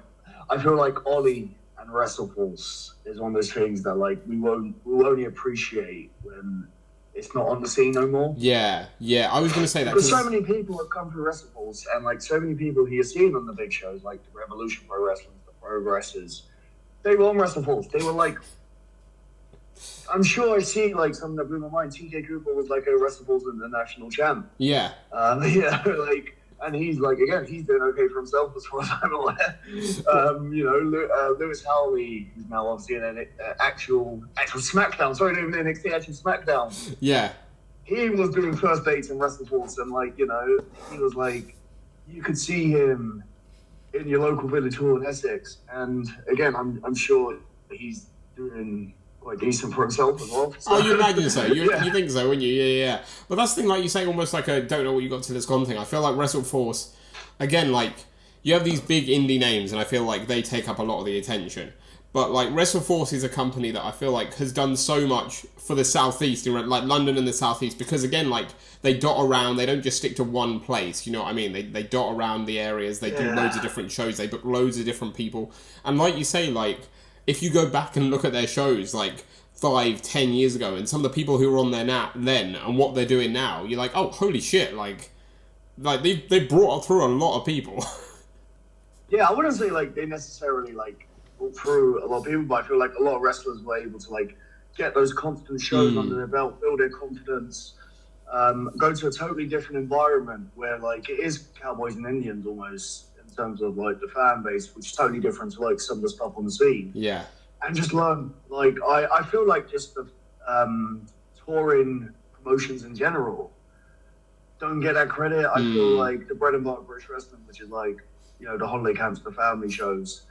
I feel like Ollie and WrestleForce is one of those things that, like, we'll only appreciate when it's not on the scene no more. Yeah. I was going to say that. Because so many people have come through WrestleForce, and, like, so many people who you're seeing on the big shows, like the Revolution Pro Wrestling, the Progressors, they were on WrestleForce. They were, like, I'm sure I see, like, something that blew my mind. TJ Cooper was, like, a WrestleForce international champ. Yeah. Like, and he's, like, again, he's doing okay for himself as far as I'm aware. You know, Lewis Howley, who's now obviously in an actual SmackDown. Sorry, not even NXT, actual SmackDown. Yeah. He was doing first dates in WrestleForce, and, like, you know, he was, like, you could see him in your local village hall in Essex. And, again, I'm sure he's doing quite decent for himself as well. So. Oh, you imagine so. You think so, wouldn't you? Yeah. But that's the thing, like you say, almost like a don't know what you got till it's gone thing. I feel like WrestleForce, again, like, you have these big indie names, and I feel like they take up a lot of the attention. But, like, WrestleForce is a company that I feel like has done so much for the Southeast, like London and the Southeast, because, again, like, they dot around, they don't just stick to one place, you know what I mean? They dot around the areas, they do loads of different shows, they book loads of different people. And like you say, like, if you go back and look at their shows, like, 5-10 years ago, and some of the people who were on there then and what they're doing now, you're like, oh, holy shit, like they brought through a lot of people. Yeah, I wouldn't say, like, they necessarily, like, brought through a lot of people, but I feel like a lot of wrestlers were able to, like, get those constant shows under their belt, build their confidence, go to a totally different environment where, like, it is Cowboys and Indians almost in terms of, like, the fan base, which is totally different to, like, some of the stuff on the scene. Yeah. And just learn. Like, I feel like just the touring promotions in general don't get that credit. I feel like the bread and butter British wrestling, which is, like, you know, the holiday camps, the family shows,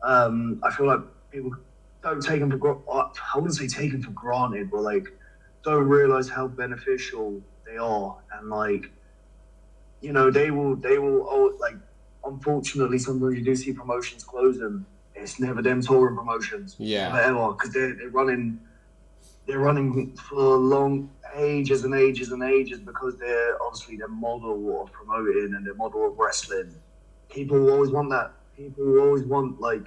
I feel like people don't take them for I wouldn't say taken for granted, but, like, don't realize how beneficial they are. And, like, you know, they will like, unfortunately, sometimes you do see promotions closing. It's never them touring promotions. Yeah. Never ever, because they're running for long ages and ages and ages, because they're obviously their model of promoting and their model of wrestling. People will always want that. People will always want, like,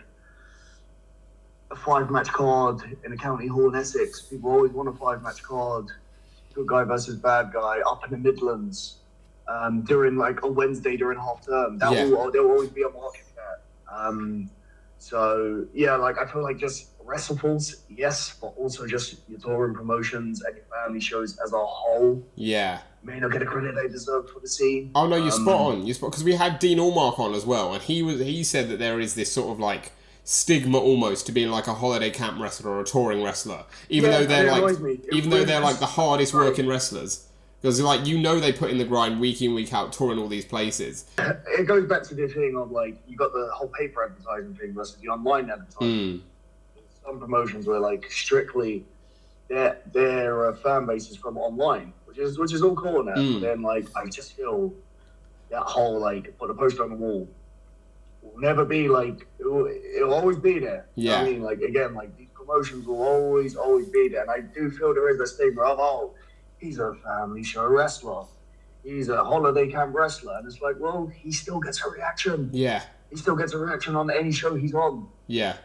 a 5-match card in a county hall in Essex. People always want a 5-match card, good guy versus bad guy, up in the Midlands, during, like, a Wednesday during half term. There will always be a market for that. So, yeah, like, I feel like just WrestleForce, yes, but also just your touring promotions and your family shows as a whole. Yeah. May not get the credit they deserve for the scene. Oh, no, you're spot on. Because we had Dean Allmark on as well, and he said that there is this sort of, like, stigma almost to being, like, a holiday camp wrestler or a touring wrestler, even though they're like the hardest working wrestlers. Because, like, you know, they put in the grind week in, week out, touring all these places. It goes back to the thing of, like, you got the whole paper advertising thing versus the online advertising. Some promotions were, like, strictly their fan base is from online, which is all cool now. But then, like, I just feel that whole, like, put a poster on the wall will never be, like, it'll always be there. Yeah. You know what I mean, like, again, like, these promotions will always be there. And I do feel there is a stigma of, he's a family show wrestler. He's a holiday camp wrestler. And it's like, well, he still gets a reaction. Yeah. He still gets a reaction on any show he's on. Yeah.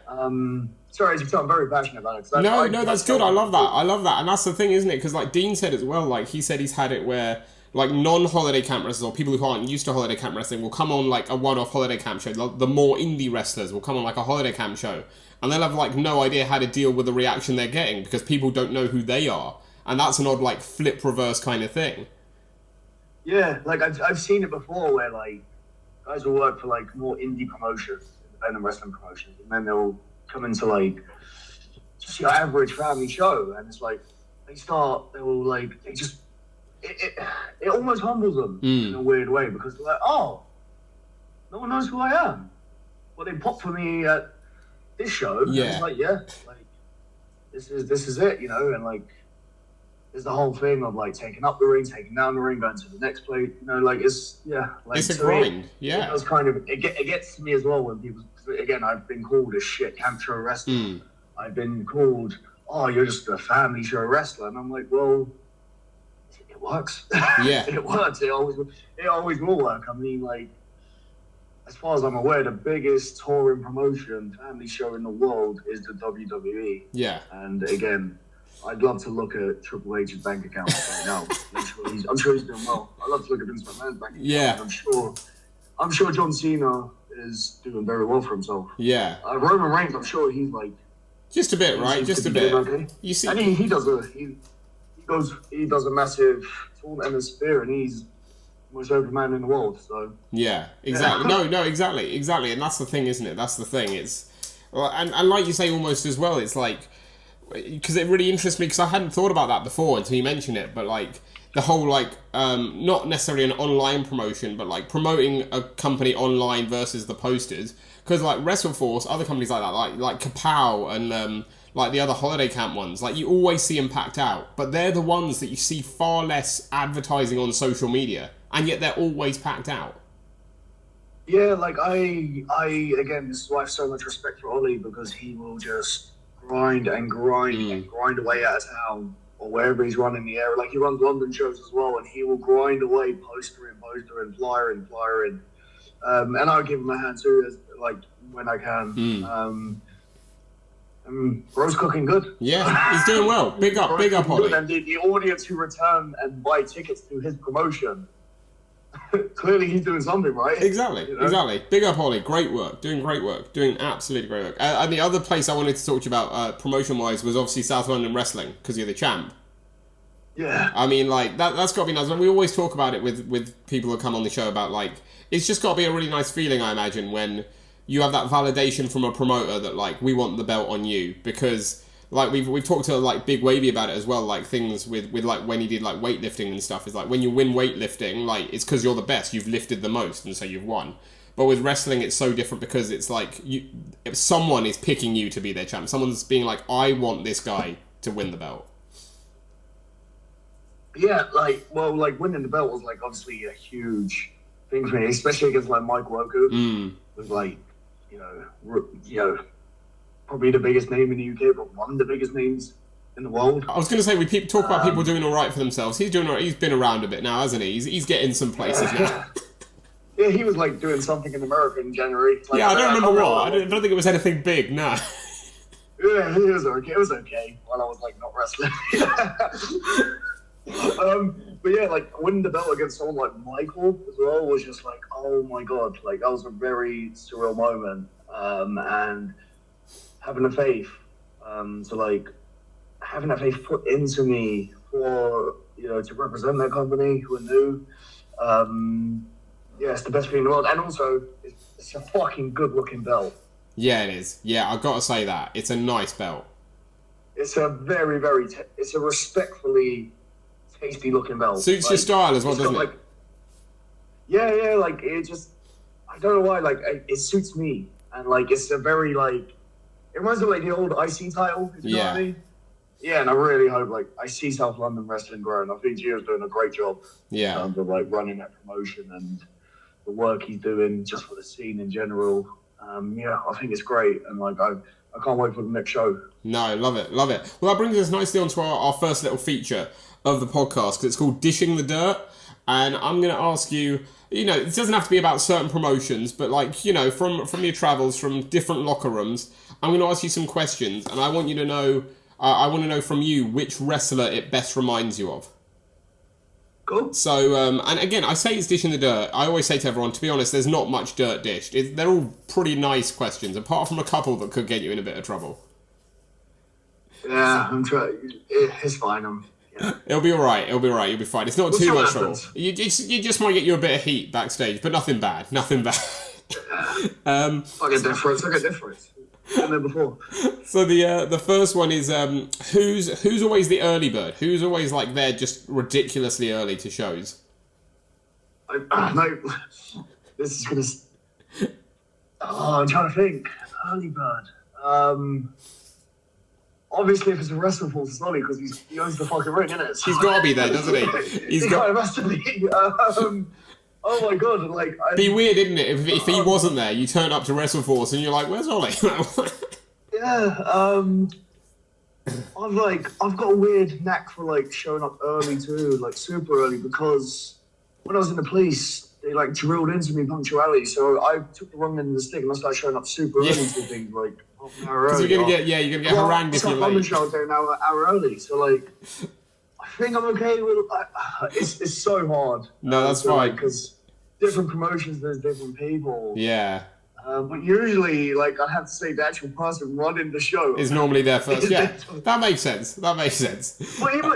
Sorry, as you can tell, I'm very passionate about it. No, that's good. I love that. And that's the thing, isn't it? Because like Dean said as well, like he said he's had it where like non-holiday camp wrestlers or people who aren't used to holiday camp wrestling will come on like a one-off holiday camp show. The more indie wrestlers will come on like a holiday camp show, and they'll have like no idea how to deal with the reaction they're getting because people don't know who they are, and that's an odd like flip reverse kind of thing. Yeah, like I've seen it before where like guys will work for like more indie promotions, independent wrestling promotions, and then they'll come into like just your average family show, and it's like they will like they just it almost humbles them in a weird way because they're like, oh, no one knows who I am. Well, they pop for me at this show. Yeah. And it's like, yeah, like this is it, you know, and like there's the whole thing of like taking up the ring, taking down the ring, going to the next plate, you know, like it's like it's a grind. Yeah. It was kind of it gets to me as well when people again I've been called a shit camp show wrestler. I've been called, oh, you're just a family show wrestler, and I'm like, well, it works. Yeah. It works. It always will work. I mean, like, as far as I'm aware, the biggest touring promotion, family show in the world is the WWE. Yeah. And again, I'd love to look at Triple H's bank account right now. I'm sure he's doing well. I'd love to look at Vince McMahon's bank account. Yeah. I'm sure John Cena is doing very well for himself. Yeah. Roman Reigns, I'm sure he's like just a bit, right? Just a bit. Okay. You see, and he does a massive taunt and a spear, and he's the most over man in the world. So yeah, exactly. No, exactly, and that's the thing, isn't it? That's the thing. It's and like you say, almost as well. It's like because it really interests me because I hadn't thought about that before until you mentioned it. But like the whole like not necessarily an online promotion, but like promoting a company online versus the posters. Because like WrestleForce, other companies like that, like Kapow and like the other holiday camp ones, like you always see them packed out, but they're the ones that you see far less advertising on social media, and yet they're always packed out. Yeah, like I again, this is why I have so much respect for Ollie because he will just grind and grind away out of town or wherever he's running the area. Like he runs London shows as well, and he will grind away poster in, flyer in. And I'll give him a hand too, like when I can. Bro's cooking good. Yeah, he's doing well. Big up, Ollie. And the audience who return and buy tickets to his promotion, clearly he's doing something right. Exactly, you know? Exactly. Big up, Ollie. Great work. Doing absolutely great work. And the other place I wanted to talk to you about promotion-wise was obviously South London Wrestling because you're the champ. Yeah. I mean, like that's got to be nice. And we always talk about it with people who come on the show about like it's just got to be a really nice feeling, I imagine, when you have that validation from a promoter that like we want the belt on you because like we've talked to like Big Wavy about it as well, like things with like when he did like weightlifting and stuff is like when you win weightlifting, like it's because you're the best, you've lifted the most, and so you've won. But with wrestling, it's so different because it's like if someone is picking you to be their champ, someone's being like, I want this guy to win the belt. Yeah, like winning the belt was like obviously a huge thing for me, especially against like Mike Woku. Was like, you know, probably the biggest name in the UK, but one of the biggest names in the world. I was going to say, we talk about people doing all right for themselves. He's doing all right. He's been around a bit now, hasn't he? He's getting some places now. Yeah, he was like doing something in America in January. Like, yeah, I don't remember what. I don't think it was anything big, no. Yeah, it was okay. It was okay while I was like not wrestling. But yeah, like winning the belt against someone like Michael as well was just like, oh my god, like that was a very surreal moment. And having the faith, having that faith put into me for to represent that company who are new. Yeah, it's the best thing in the world, and also it's a fucking good looking belt. Yeah, it is. Yeah, I've got to say that it's a nice belt. It's a very, it's a respectfully tasty looking belt. Suits your style as well, doesn't it? Yeah, like it just, I don't know why, like it suits me, and like it's a very like, it reminds me of like the old IC title. If you know what I mean? Yeah, and I really hope like I see South London Wrestling growing. I think Gio's doing a great job. Yeah. In terms of like running that promotion and the work he's doing just for the scene in general. Yeah, I think it's great, and like I can't wait for the next show. No, love it. Well, that brings us nicely onto our first little feature. of the podcast because it's called Dishing the Dirt, and I'm going to ask you. You know, it doesn't have to be about certain promotions, but like, you know, from your travels, from different locker rooms, I'm going to ask you some questions, and I want you to know, I want to know from you which wrestler it best reminds you of. Cool. So, and again, I say it's dishing the dirt. I always say to everyone, to be honest, there's not much dirt dished. They're all pretty nice questions, apart from a couple that could get you in a bit of trouble. Yeah, I'm trying. It's fine. It'll be alright, you'll be fine. It's not too much trouble. Happens. You just might get you a bit of heat backstage, but nothing bad. I get difference. Been there before. So the first one is who's always the early bird? Who's always like there just ridiculously early to shows? No, this is gonna. Oh, I'm trying to think. Early bird. Obviously, if it's a WrestleForce, it's Ollie because he owns the fucking ring, innit? He's got to be there, doesn't he? He kind of has to be. Oh my god! Like, be weird, isn't it? If he wasn't there, you turn up to WrestleForce and you're like, "Where's Ollie?" Yeah. I've got a weird knack for like showing up early too, like super early, because when I was in the police, they like drilled into me punctuality, so I took the wrong end of the stick and I started showing up super early to things like. Because you're gonna get harangued if you're late. Show there now an hour early, so like, I think I'm okay with. It's so hard. No, that's fine. Because different promotions, there's different people. Yeah. But usually, like, I have to say, the actual person running the show is normally there first. Yeah, that makes sense. But even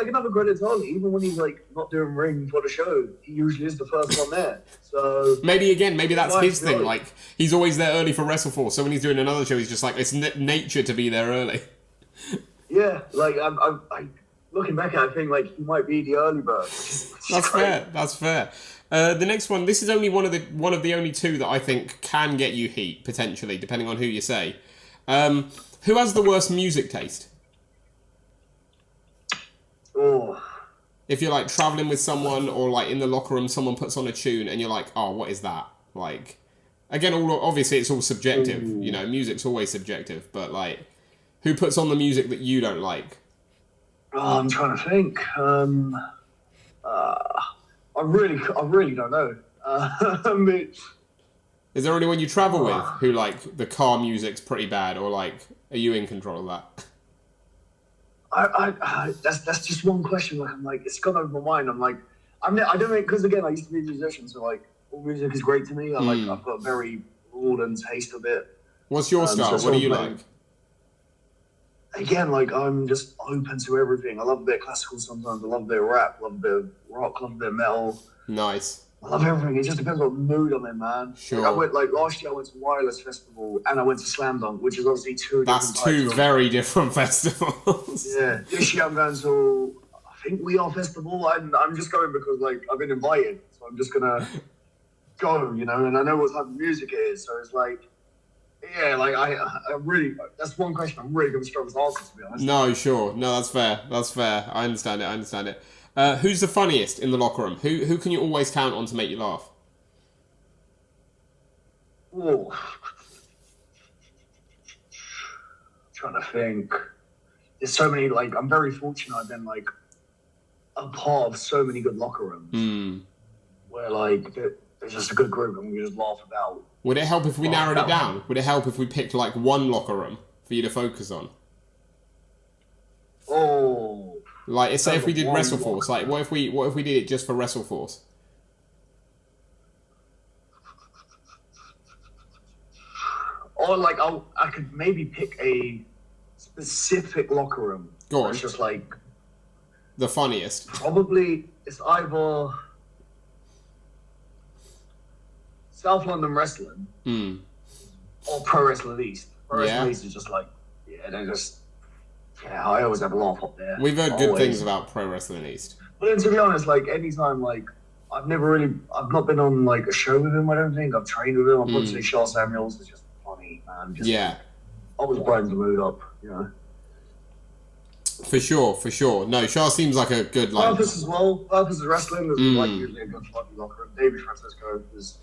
another credit to Ollie, even when he's like not doing ring for the show, he usually is the first one there. So maybe that's his thing. Like, he's always there early for WrestleForce. So when he's doing another show, he's just like, it's nature to be there early. Yeah, like I'm looking back at it, I think like he might be the early bird. That's fair. The next one, this is only one of the only two that I think can get you heat, potentially, depending on who you say. Who has the worst music taste? Oh. If you're like traveling with someone or like in the locker room, someone puts on a tune and you're like, oh, what is that? Like, again, obviously it's all subjective. Ooh. You know, music's always subjective, but like, who puts on the music that you don't like? Oh, I'm trying to think. I really don't know. Is there anyone you travel with who like the car music's pretty bad, or like are you in control of that? That's just one question. Like I'm like, it's gone over my mind. I'm like, I don't think, because again I used to be a musician, so like all music is great to me. I've got a very broad taste of it. What's your style? What do you like? Again, like I'm just open to everything. I love a bit of classical sometimes. I love a bit of rap. Love a bit of rock. Love a bit of metal. Nice. I love everything. It just depends what mood I'm in, man. Sure. Like last year I went to Wireless Festival and I went to Slam Dunk, which is obviously two very different festivals. Yeah. This year I'm going to, I think We Are Festival. I'm just going because like I've been invited, so I'm just gonna go, you know. And I know what type of music it is, so it's like. Yeah, like I really, that's one question I'm really going to struggle to answer, to be honest. No, sure. No, that's fair. I understand it. Who's the funniest in the locker room? Who can you always count on to make you laugh? Oh. Trying to think. There's so many, like, I'm very fortunate I've been, like, a part of so many good locker rooms. Where, like, there's just a good group and we just laugh about. Would it help if we narrowed it down? Would it help if we picked like one locker room for you to focus on? Oh. Like, say if we did WrestleForce, like what if we did it just for WrestleForce? Or like I could maybe pick a specific locker room. Go on. It's just like the funniest. Probably it's either South London Wrestling or Pro Wrestling East. Pro Wrestling East is just like, I always have a laugh up there. We've heard good things about Pro Wrestling East. But then to be honest, like anytime, like I've not been on like a show with him, I don't think. I've trained with him. I've probably seen Shaw Samuels. It's just funny, man. Always brightens the mood up, you know. For sure. No, Shaw seems like a good like. Purpose as well. Purpose is wrestling. Is like usually a good funny locker room. David Francisco is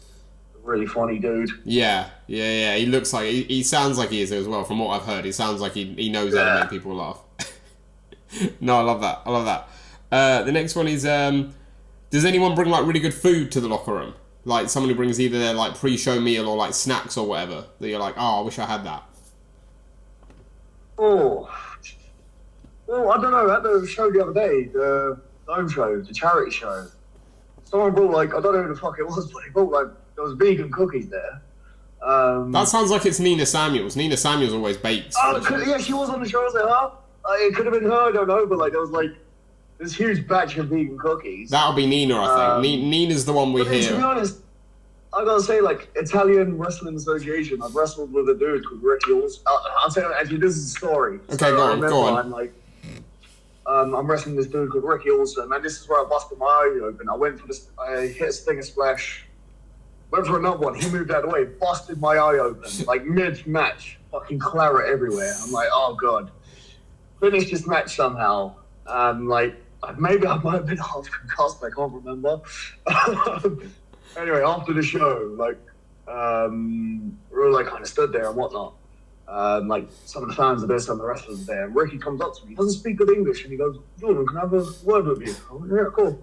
a really funny dude. Yeah. He looks like he sounds like he is as well. From what I've heard, he sounds like he knows how to make people laugh. No, I love that. The next one is, does anyone bring like really good food to the locker room? Like someone who brings either their like pre-show meal or like snacks or whatever that you're like, oh, I wish I had that. Oh, well, I don't know. At the show the other day, the home show, the charity show, someone brought like, I don't know who the fuck it was, but he brought like, there was vegan cookies there. That sounds like it's Nina Samuels. Nina Samuels always bakes. Yeah, she was on the show. I was like, huh? It could have been her, I don't know, but like there was like this huge batch of vegan cookies. That'll be Nina, I think. Nina's the one we hear. To be honest, I gotta say, like, Italian Wrestling Association, I've wrestled with a dude called Ricky Olson. I'll tell you, actually, this is a story. Okay, so go on. I'm like, I'm wrestling this dude called Ricky Olson, and this is where I busted my eye open. I went for this, I hit a Stinger Splash, went for another one. He moved out of the way, busted my eye open, like mid-match, fucking claret everywhere. I'm like, oh god. Finished this match somehow. Like, maybe I might have been half concussed, I can't remember. Anyway, after the show, like, we were like kind of stood there and whatnot. Like, some of the fans are there, some of the wrestlers are there. And Ricky comes up to me. He doesn't speak good English. And he goes, Jordan, can I have a word with you? I'm like, yeah, cool.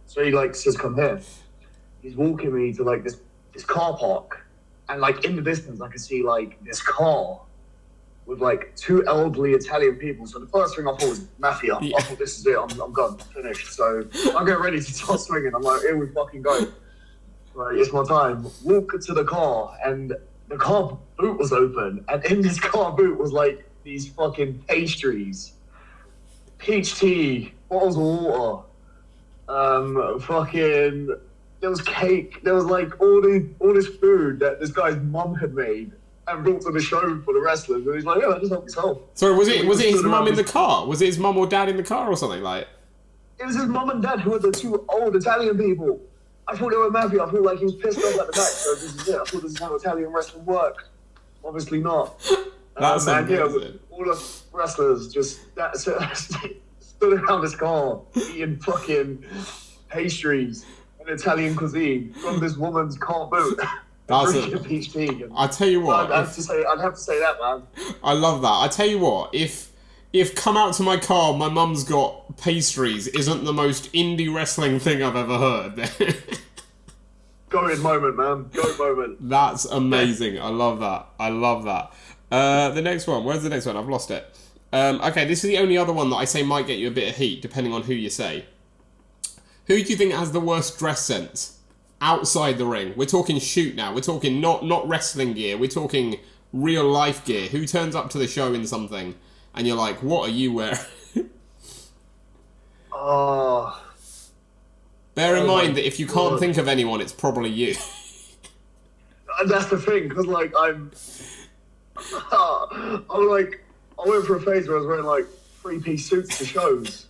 So he, like, says, come here. He's walking me to, like, this car park. And, like, in the distance, I can see, like, this car with, like, two elderly Italian people. So the first thing I thought was mafia. I thought, this is it. I'm done. Finished. So I'm getting ready to start swinging. I'm like, here we fucking go. Right, it's my time. Walk to the car, and the car boot was open, and in this car boot was like these fucking pastries, peach tea, bottles of water, fucking. There was cake. There was like all this food that this guy's mum had made and brought to the show for the wrestlers. And he's like, yeah, just help yourself. Sorry, was it his mum in the car? Was it his mum or dad in the car or something like? It was his mum and dad who were the two old Italian people. I thought they were mafia. I thought like he was pissed off at the match. So this is it. I thought this is how Italian wrestling worked. Obviously not. That's and yeah, all the wrestlers just stood around this car eating fucking pastries and Italian cuisine from this woman's car boot. That's a peach tea. I tell you what. I'd have to say that, man. I love that. I tell you what. If come out to my car, my mum's got pastries isn't the most indie wrestling thing I've ever heard. Goated moment, man. Goat moment. That's amazing. I love that. The next one. Where's the next one? I've lost it. Okay, this is the only other one that I say might get you a bit of heat, depending on who you say. Who do you think has the worst dress sense outside the ring? We're talking shoot now. We're talking not wrestling gear. We're talking real life gear. Who turns up to the show in something and you're like, what are you wearing? Oh. Bear in mind that if you can't think of anyone, it's probably you. And that's the thing, because like I went for a phase where I was wearing like 3-piece suits to shows,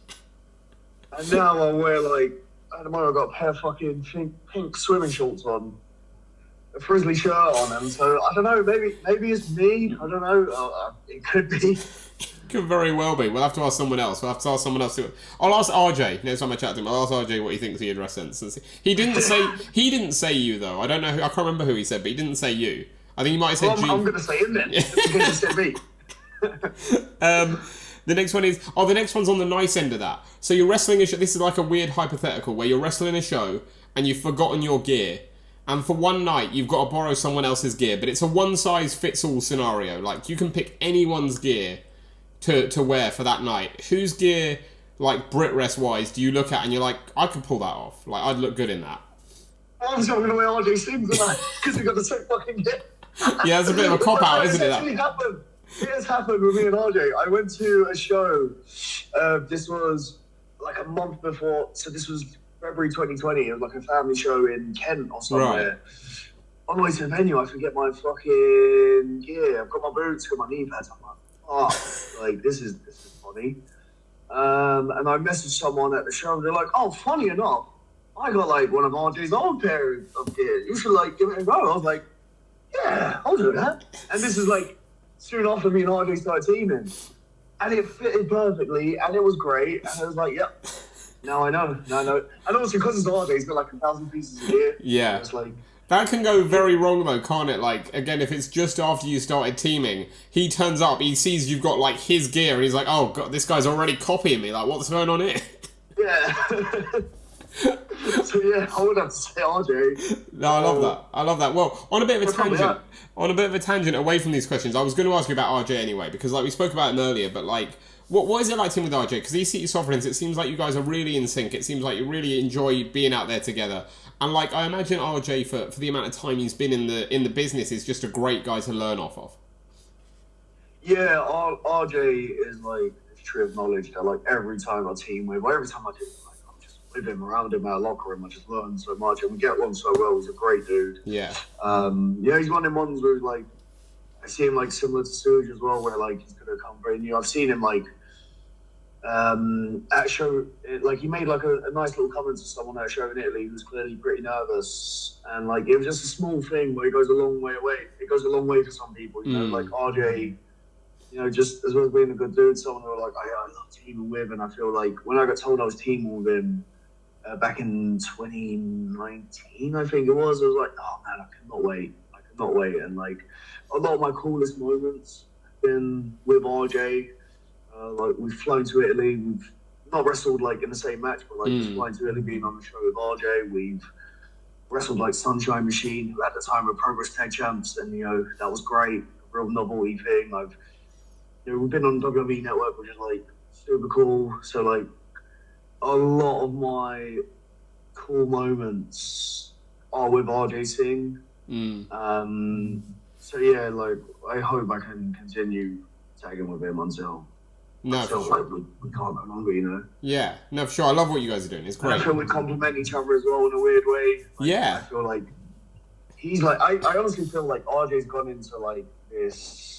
and now I wear like at the moment I've got a pair of fucking pink swimming shorts on, a frizzly shirt on, and so I don't know. Maybe it's me. I don't know. It could be. Could very well be. We'll have to ask someone else. I'll ask RJ next time I chat to him. I'll ask RJ what he thinks of your dress sense. He didn't say you though. I don't know. I can't remember who he said, but he didn't say you. I think he might have said you. I'm going to say him then. Because he said me. The next one is the next one's on the nice end of that. So you're wrestling a show. This is like a weird hypothetical where you're wrestling a show and you've forgotten your gear. And for one night, you've got to borrow someone else's gear, but it's a one-size-fits-all scenario. Like, you can pick anyone's gear to wear for that night. Whose gear, like, Brit Rest-wise, do you look at and you're like, I could pull that off. Like, I'd look good in that. Obviously, I'm going to wear RJ Singh tonight, because we've got the same fucking gear. Yeah, it's a bit of a cop-out, isn't it? It has happened with me and RJ. I went to a show, this was like a month before, so this was February 2020, it was like a family show in Kent or somewhere. Right. On the way to the venue, I forget my fucking gear. I've got my boots, got my knee pads. I'm like, oh, like this is funny. And I messaged someone at the show, and they're like, oh, funny enough, I got like one of RJ's old pair of gear. You should like give it a go. I was like, yeah, I'll do that. And this is like soon after me and RJ started teaming. And it fitted perfectly, and it was great. And I was like, yep. Now I know. And also because it's RJ, he's got like 1,000 pieces of gear. Yeah. It's like, that can go very wrong though, can't it? Like, again, if it's just after you started teaming, he turns up, he sees you've got like his gear, and he's like, oh god, this guy's already copying me. Like, what's going on here? Yeah, Yeah. So yeah, I would have to say RJ. No, I love that. Well, on a bit of a tangent away from these questions, I was going to ask you about RJ anyway, because like we spoke about him earlier, but like, what is it like teaming with RJ? Because these City Sovereigns, it seems like you guys are really in sync. It seems like you really enjoy being out there together. And like, I imagine RJ, for the amount of time he's been in the business, is just a great guy to learn off of. Yeah, RJ is like a tree of knowledge that like every time I team with, or every time I do, like, I'm just with him, around him, in our locker room, I just learn so much, and we get along so well. He's a great dude. Yeah. Yeah, he's one of them ones where like I see him like similar to Suge as well, where like he's gonna come very new. I've seen him like at a show, like he made like a nice little comment to someone at a show in Italy who was clearly pretty nervous, and like it was just a small thing, but it goes a long way away. It goes a long way for some people, you know, like RJ. You know, just as well as being a good dude, someone who like I love teaming with, and I feel like when I got told I was teaming with him back in 2019, I think it was, I was like, oh man, I cannot wait, and like a lot of my coolest moments have been with RJ. Like we've flown to Italy, we've not wrestled like in the same match, but like just flying to Italy, being on the show with RJ. We've wrestled like Sunshine Machine, who at the time were Progress Tag Champs, and you know that was great, a real novelty thing. We've been on WWE Network, which is like super cool. So like a lot of my cool moments are with RJ Singh. So yeah, like I hope I can continue tagging with him until like we can't no longer, you know. Yeah, no, for sure. I love what you guys are doing. It's great. And I feel we complement each other as well in a weird way. Like, yeah. I feel like he's like I honestly feel like RJ's gone into like this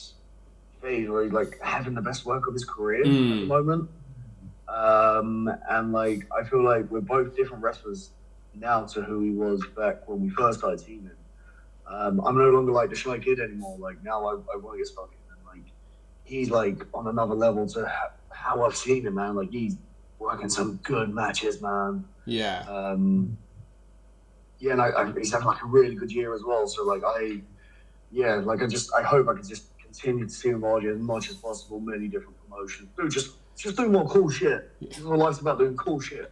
phase where he's like having the best work of his career at the moment. And like I feel like we're both different wrestlers now to who he was back when we first started teaming. I'm no longer like the shy kid anymore. Like now I want to get stuck in, and like he's like on another level to how I've seen him, man. Like he's working some good matches, man. Yeah. Yeah, and he's having like a really good year as well. So like I hope I can just continue to see him RJ as much as possible, many different promotions. Dude, just do more cool shit. My life's about doing cool shit.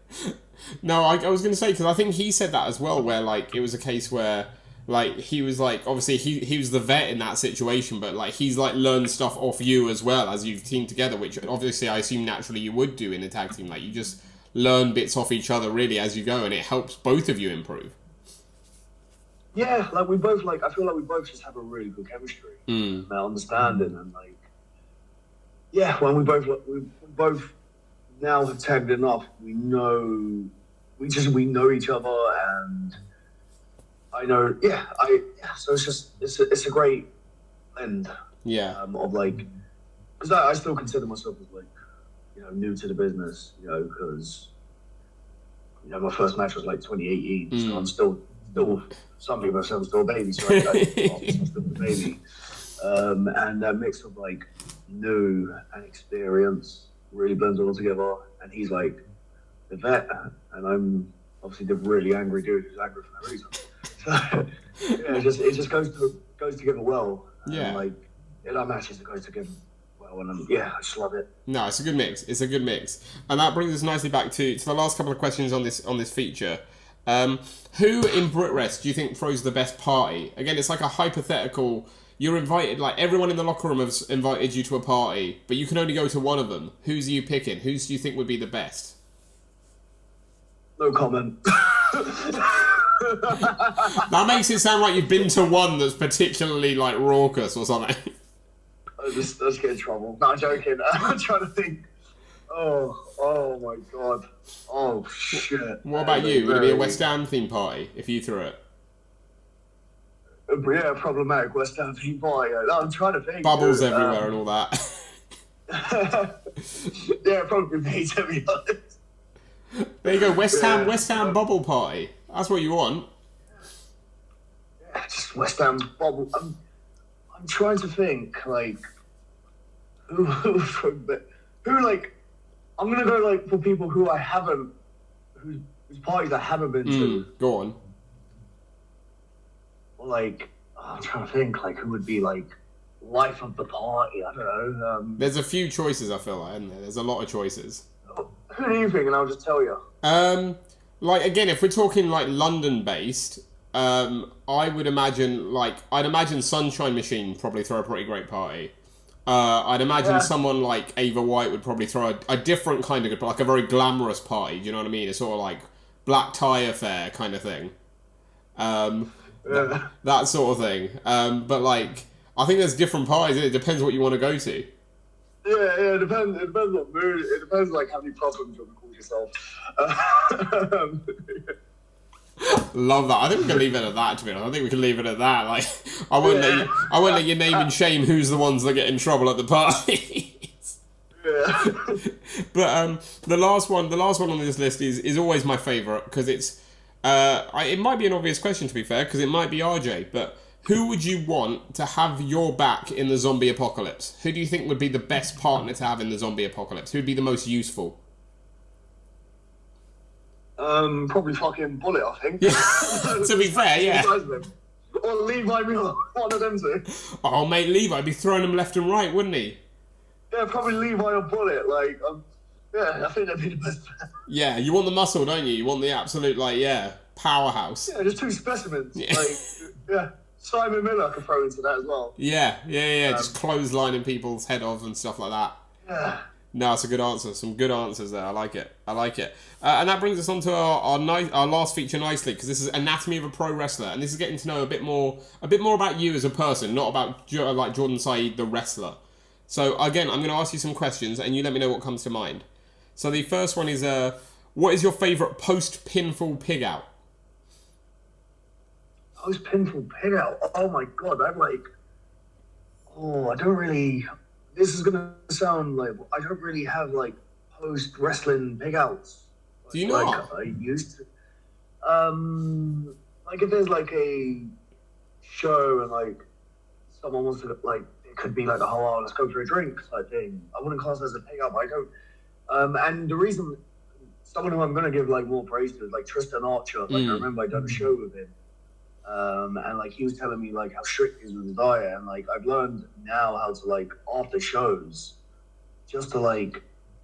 No, I was going to say, because I think he said that as well, where like it was a case where like he was like, obviously he was the vet in that situation, but like he's like learned stuff off you as well as you've teamed together, which obviously I assume naturally you would do in a tag team. Like you just learn bits off each other really as you go, and it helps both of you improve. Yeah, like we both I feel like we both just have a really good chemistry, and understanding, and like, yeah, when we both now have tagged enough, we know each other, and I know, so it's a great blend, of like, because I still consider myself as like, you know, new to the business, you know, because you know my first match was like 2018, so I'm still. Some people say I'm still a baby, so I'm still a baby. And that mix of like new and experience really blends it all together. And he's like the vet, and I'm obviously the really angry dude who's angry for no reason. So yeah, it just goes together well. Yeah. And like in our matches, it goes together well, and I just love it. No, it's a good mix. It's a good mix, and that brings us nicely back to the last couple of questions on this feature. Who in BritRest do you think throws the best party? Again, it's like a hypothetical. You're invited, like everyone in the locker room has invited you to a party, but you can only go to one of them. Who's you picking? Who do you think would be the best? No comment. That makes it sound like you've been to one that's particularly like raucous or something. I just get in trouble. No, I'm joking. I'm trying to think. Oh my god. Oh shit. What about you? Would it be a West Ham theme party if you threw it? Yeah, problematic West Ham theme party. No, I'm trying to think. Bubbles everywhere and all that. Yeah, probably me, to be honest. There you go, West Ham bubble party. That's what you want. Yeah, just West Ham bubble. I'm trying to think like who like. I'm gonna go like for people who I haven't, whose parties I haven't been to. Go on. Or like, I'm trying to think like who would be like life of the party. I don't know. There's a few choices. I feel like, isn't there? There's a lot of choices. Who do you think? And I'll just tell you. Like again, if we're talking like London based, I would imagine I'd imagine Sunshine Machine probably throw a pretty great party. I'd imagine someone like Ava White would probably throw a different kind of good, like a very glamorous party. Do you know what I mean? It's sort of like black tie affair kind of thing. That sort of thing. But like, I think there's different parties. It depends what you want to go to. Yeah, it depends. It depends what mood. It depends like how many problems you want to call yourself. Love that. I think we can leave it at that. To be honest, I think we can leave it at that. Like, I won't let you name and shame who's the ones that get in trouble at the parties. Yeah. But the last one on this list is always my favourite because it's it might be an obvious question to be fair because it might be RJ, but who would you want to have your back in the zombie apocalypse? Who do you think would be the best partner to have in the zombie apocalypse? Who'd be the most useful? Probably fucking Bullet, I think. Yeah. To be fair, yeah. Or Levi Miller, one of them two. Oh, mate, Levi'd be throwing them left and right, wouldn't he? Yeah, probably Levi or Bullet. Like, yeah, I think that'd be the best. Yeah, you want the muscle, don't you? You want the absolute, powerhouse. Yeah, just two specimens. Yeah. Like, yeah. Simon Miller could throw into that as well. Yeah. Just clotheslining people's head off and stuff like that. Yeah. No, it's a good answer. Some good answers there. I like it. And that brings us on to our last feature nicely, because this is Anatomy of a Pro Wrestler, and this is getting to know a bit more about you as a person, not about Jordan Saeed, the wrestler. So again, I'm going to ask you some questions, and you let me know what comes to mind. So the first one is, what is your favourite post-pinfall pig-out? Post-pinfall pig-out? Oh my god, I don't really... This is gonna sound like I don't really have post wrestling pig outs. Do you not? I used to. If there's a show and someone wants to it could be a whole let's go for a drink type thing. I wouldn't class it as a pig out, but I don't. And the reason someone who I'm gonna give more praise to is Tristan Archer. I remember I done a show with him. And he was telling me how strict he is with his diet, and I've learned now how to after shows just to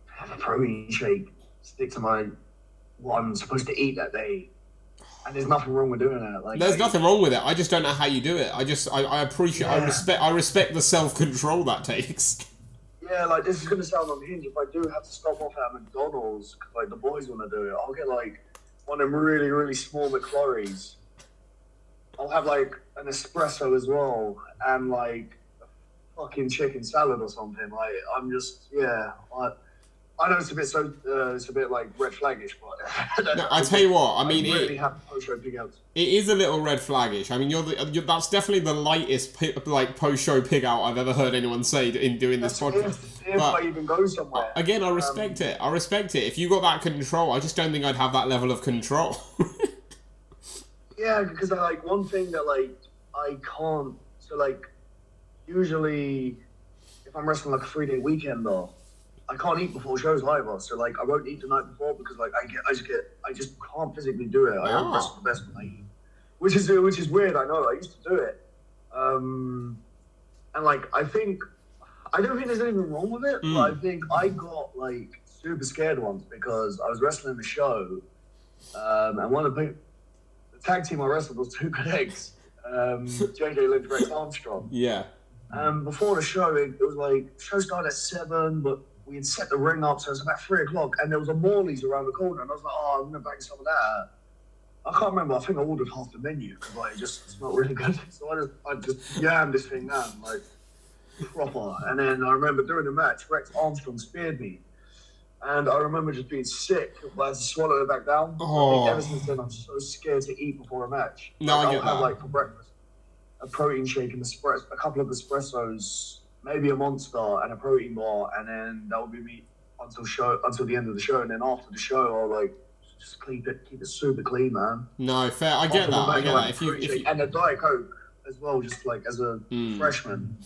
have a protein shake, stick to what I'm supposed to eat that day, and there's nothing wrong with doing that. There's nothing wrong with it. I just don't know how you do it. I appreciate, I respect the self-control that takes. Yeah, this is gonna sound unhinged. If I do have to stop off at McDonald's because the boys want to do it, I'll get one of them really really small McFlurries. I'll have an espresso as well, and a fucking chicken salad or something. I'm just I know it's a bit red flaggish, but no, I tell you what, I mean, really have post-show pig outs. It is a little red flaggish. I mean, that's definitely the lightest post-show pig out I've ever heard anyone say in doing this podcast. If I even go somewhere. Again, I respect it. If you got that control, I just don't think I'd have that level of control. Yeah, because one thing that I can't. So usually, if I'm wrestling a 3-day weekend though, I can't eat before shows either. So I won't eat the night before because I just can't physically do it. I don't wrestle the best when I eat, which is weird. I know I used to do it, and I don't think there's anything wrong with it. But I think I got super scared once because I was wrestling the show, and one of the tag team I wrestled was Two Good Eggs, JJ Lynch, Rex Armstrong. Yeah. Before the show, it was the show started at 7, but we had set the ring up, so it was about 3 o'clock, and there was a Morley's around the corner, and I was I'm going to bang some of that. I can't remember, I think I ordered half the menu, because it just smelled really good. So I just yammed this thing down, proper. And then I remember during the match, Rex Armstrong speared me. And I remember just being sick, but I had to swallow it back down. I think ever since then, I'm so scared to eat before a match. No, I get that. I'll have, for breakfast, a protein shake and a couple of espressos, maybe a Monster and a protein bar, and then that would be me until the end of the show. And then after the show, I'll just keep it super clean, man. No, fair. I get that. If you and a Diet Coke as well, just as a freshman.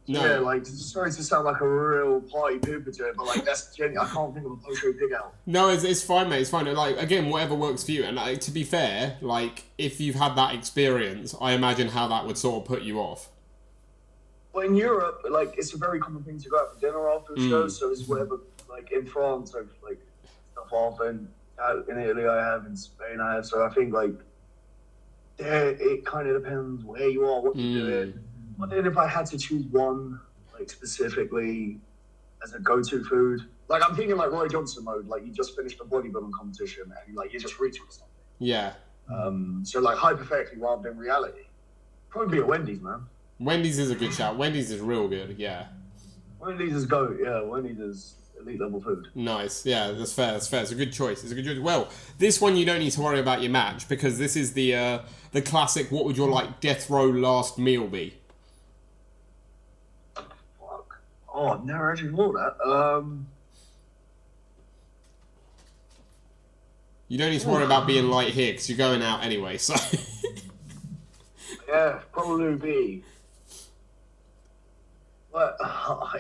No. Yeah, sorry to sound like a real party pooper to it, but that's genuine. I can't think of a post-show pig out. No, it's fine, mate. It's fine. Again, whatever works for you. And to be fair, if you've had that experience, I imagine how that would sort of put you off. Well, in Europe, it's a very common thing to go out for dinner after a show. So it's whatever, in France, or quite often. Out in Italy, I have. In Spain, I have. So I think like there, it kind of depends where you are, what you're doing. But then if I had to choose one, like specifically as a go-to food, like I'm thinking like Roy Johnson mode, like you just finished a bodybuilding competition and like you're just reaching for something. Yeah. So like hypothetically rather than reality, probably a Wendy's, man. Wendy's is a good shout. Wendy's is real good, yeah. Wendy's is GOAT, yeah. Wendy's is elite level food. Nice, yeah, that's fair. It's a good choice. Well, this one you don't need to worry about your match because this is the classic. What would your like death row last meal be? Fuck. Oh, I've never actually thought that. You don't need to worry about being light here because you're going out anyway. So. Yeah, probably be. But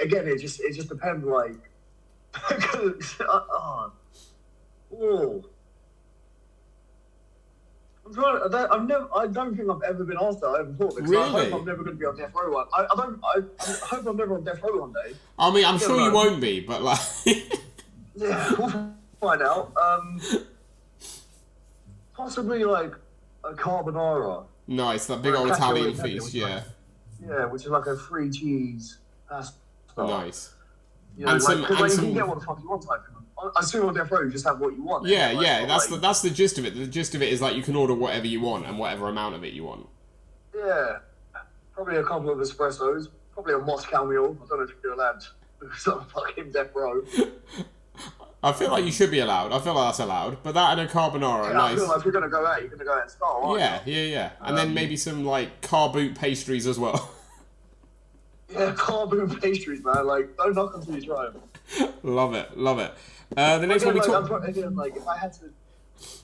again, it just depends. Like, oh, I'm trying. I don't think I've ever been asked that. I haven't thought because really? I hope I'm never going to be on death row one. I hope I'm never on death row one day. I mean, I'm sure you won't be, but like. Yeah, we'll find out. Possibly like a carbonara. Nice, that big old Italian feast, yeah. Yeah, which is like a 3 cheese pasta. Nice. You know, you can get what the fuck you want type of. I assume on death row you just have what you want. Yeah, yeah, that's the gist of it. The gist of it is like you can order whatever you want and whatever amount of it you want. Yeah, probably a couple of espressos, probably a Moscow mule. I don't know if you're allowed to some fucking death row. I feel like you should be allowed. I feel like that's allowed. But that and a carbonara, yeah, nice. I feel like if you're gonna go out, you're gonna go out and start, aren't you? Yeah. And then maybe some like car boot pastries as well. Yeah, car boot pastries, man. Like, don't knock until you try them. Love it. The next one we talk. Again, like if I had to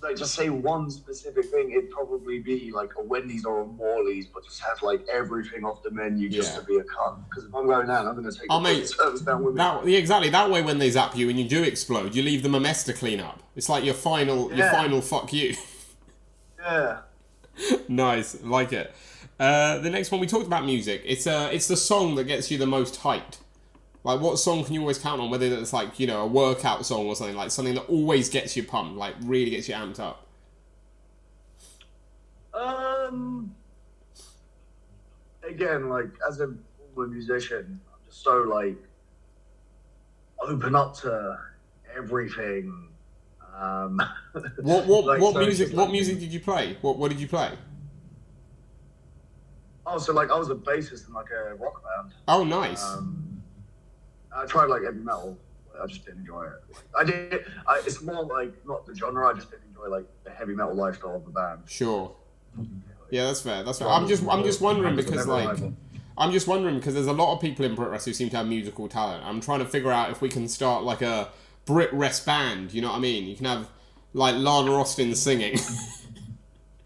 like just say one specific thing, it'd probably be like a Wendy's or a Morley's, but just have like everything off the menu just to be a cunt. Because if I'm going out, I'm going to take the service down with me. Exactly. That way, when they zap you and you do explode, you leave them a mess to clean up. It's like your final fuck you. Yeah. Nice, like it. The next one we talked about music. It's the song that gets you the most hyped. Like, what song can you always count on? Whether it's like, you know, a workout song or something, like something that always gets you pumped, like really gets you amped up. Again, like as a former musician, I'm just so like open up to everything. What music did you play? What did you play? Oh, so like I was a bassist in like a rock band. Oh, nice. I tried like heavy metal. I just didn't enjoy it. It's more like not the genre. I just didn't enjoy like the heavy metal lifestyle of the band. Sure. Yeah, that's fair. I'm just wondering because there's a lot of people in Brit Rest who seem to have musical talent. I'm trying to figure out if we can start like a Brit Rest band. You know what I mean? You can have like Lana Austin singing.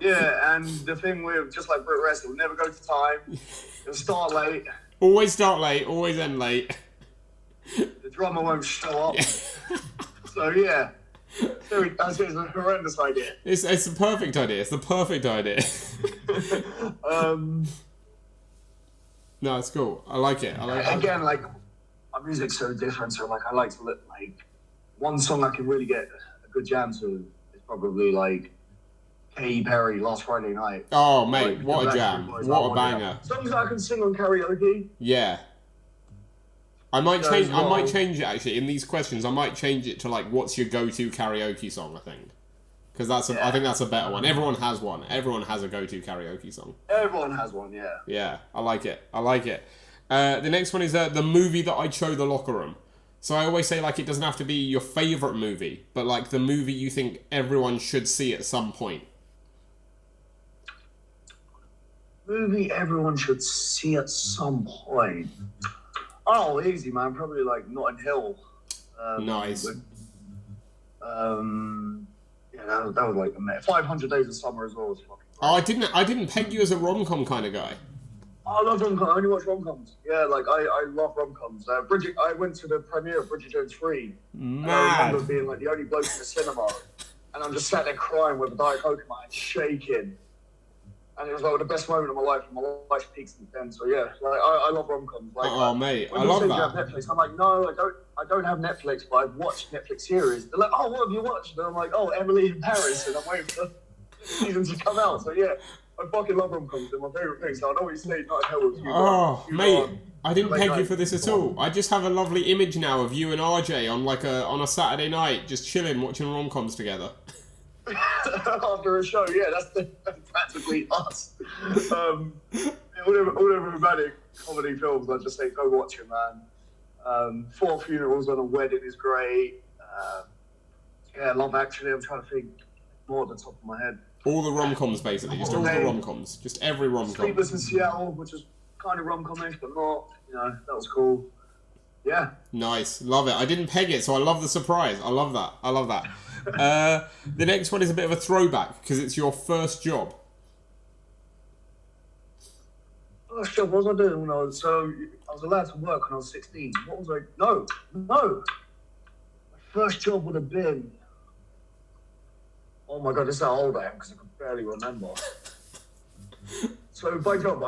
Yeah, and the thing with just like Brit Rest, it'll never go to time. It'll start late. Always start late. Always end late. The drummer won't show up. So yeah, it's a horrendous idea. It's the perfect idea. It's the perfect idea. No, it's cool. I like it. Again, like my music's so different. So like I like to like one song I can really get a good jam to is probably like Katy Perry, Last Friday Night. Oh mate, like, what a jam! What a banger! Songs that I can sing on karaoke. Yeah. I might change it actually in these questions. I might change it to like, what's your go-to karaoke song? I think because I think that's a better one. Everyone has one. Everyone has a go-to karaoke song. Everyone has one. Yeah. Yeah, I like it. The next one is the movie that I'd show the locker room. So I always say like it doesn't have to be your favorite movie, but like the movie you think everyone should see at some point. Movie everyone should see at some point. Oh, easy, man. Probably like Notting Hill. Nice. Yeah, that was like 500 Days of Summer as well. Was fucking great. Oh, I didn't peg you as a rom-com kind of guy. I love rom-coms. I only watch rom-coms. Yeah, like I love rom-coms. I went to the premiere of Bridget Jones 3. And I remember being like the only bloke in the cinema, and I'm just sat there crying with a Diet Coke in my hand, shaking. And it was like the best moment of my life, and my life's peaked since then. So yeah, like I love rom-coms. Like, oh mate, when I love say that. you have Netflix, I'm like, no, I don't have Netflix, but I've watched Netflix series. They're like, oh, what have you watched? And I'm like, oh, Emily in Paris, and I'm waiting for the season to come out. So yeah, I fucking love rom-coms. They're my favourite thing. So I'd always say Not in Hell with You. Oh mate, I didn't late peg you night. for this at all. I just have a lovely image now of you and RJ on like on a Saturday night, just chilling, watching rom-coms together. After a show, yeah, that's practically us. All the romantic comedy films, I just say go watch it, man. Four Funerals on a Wedding is great. Yeah, Love Actually. I'm trying to think more at the top of my head. All the rom-coms, basically, just all the rom-coms, just every rom-com. Sleepless in Seattle, which was kind of rom-comish, but not. You know, that was cool. Yeah. Nice, love it. I didn't peg it, so I love the surprise. I love that. The next one is a bit of a throwback because it's your first job. First job, what was I doing when I was allowed to work when I was 16. What was I? No. My first job would have been. Oh my god, this is how old I am because I can barely remember. So by job,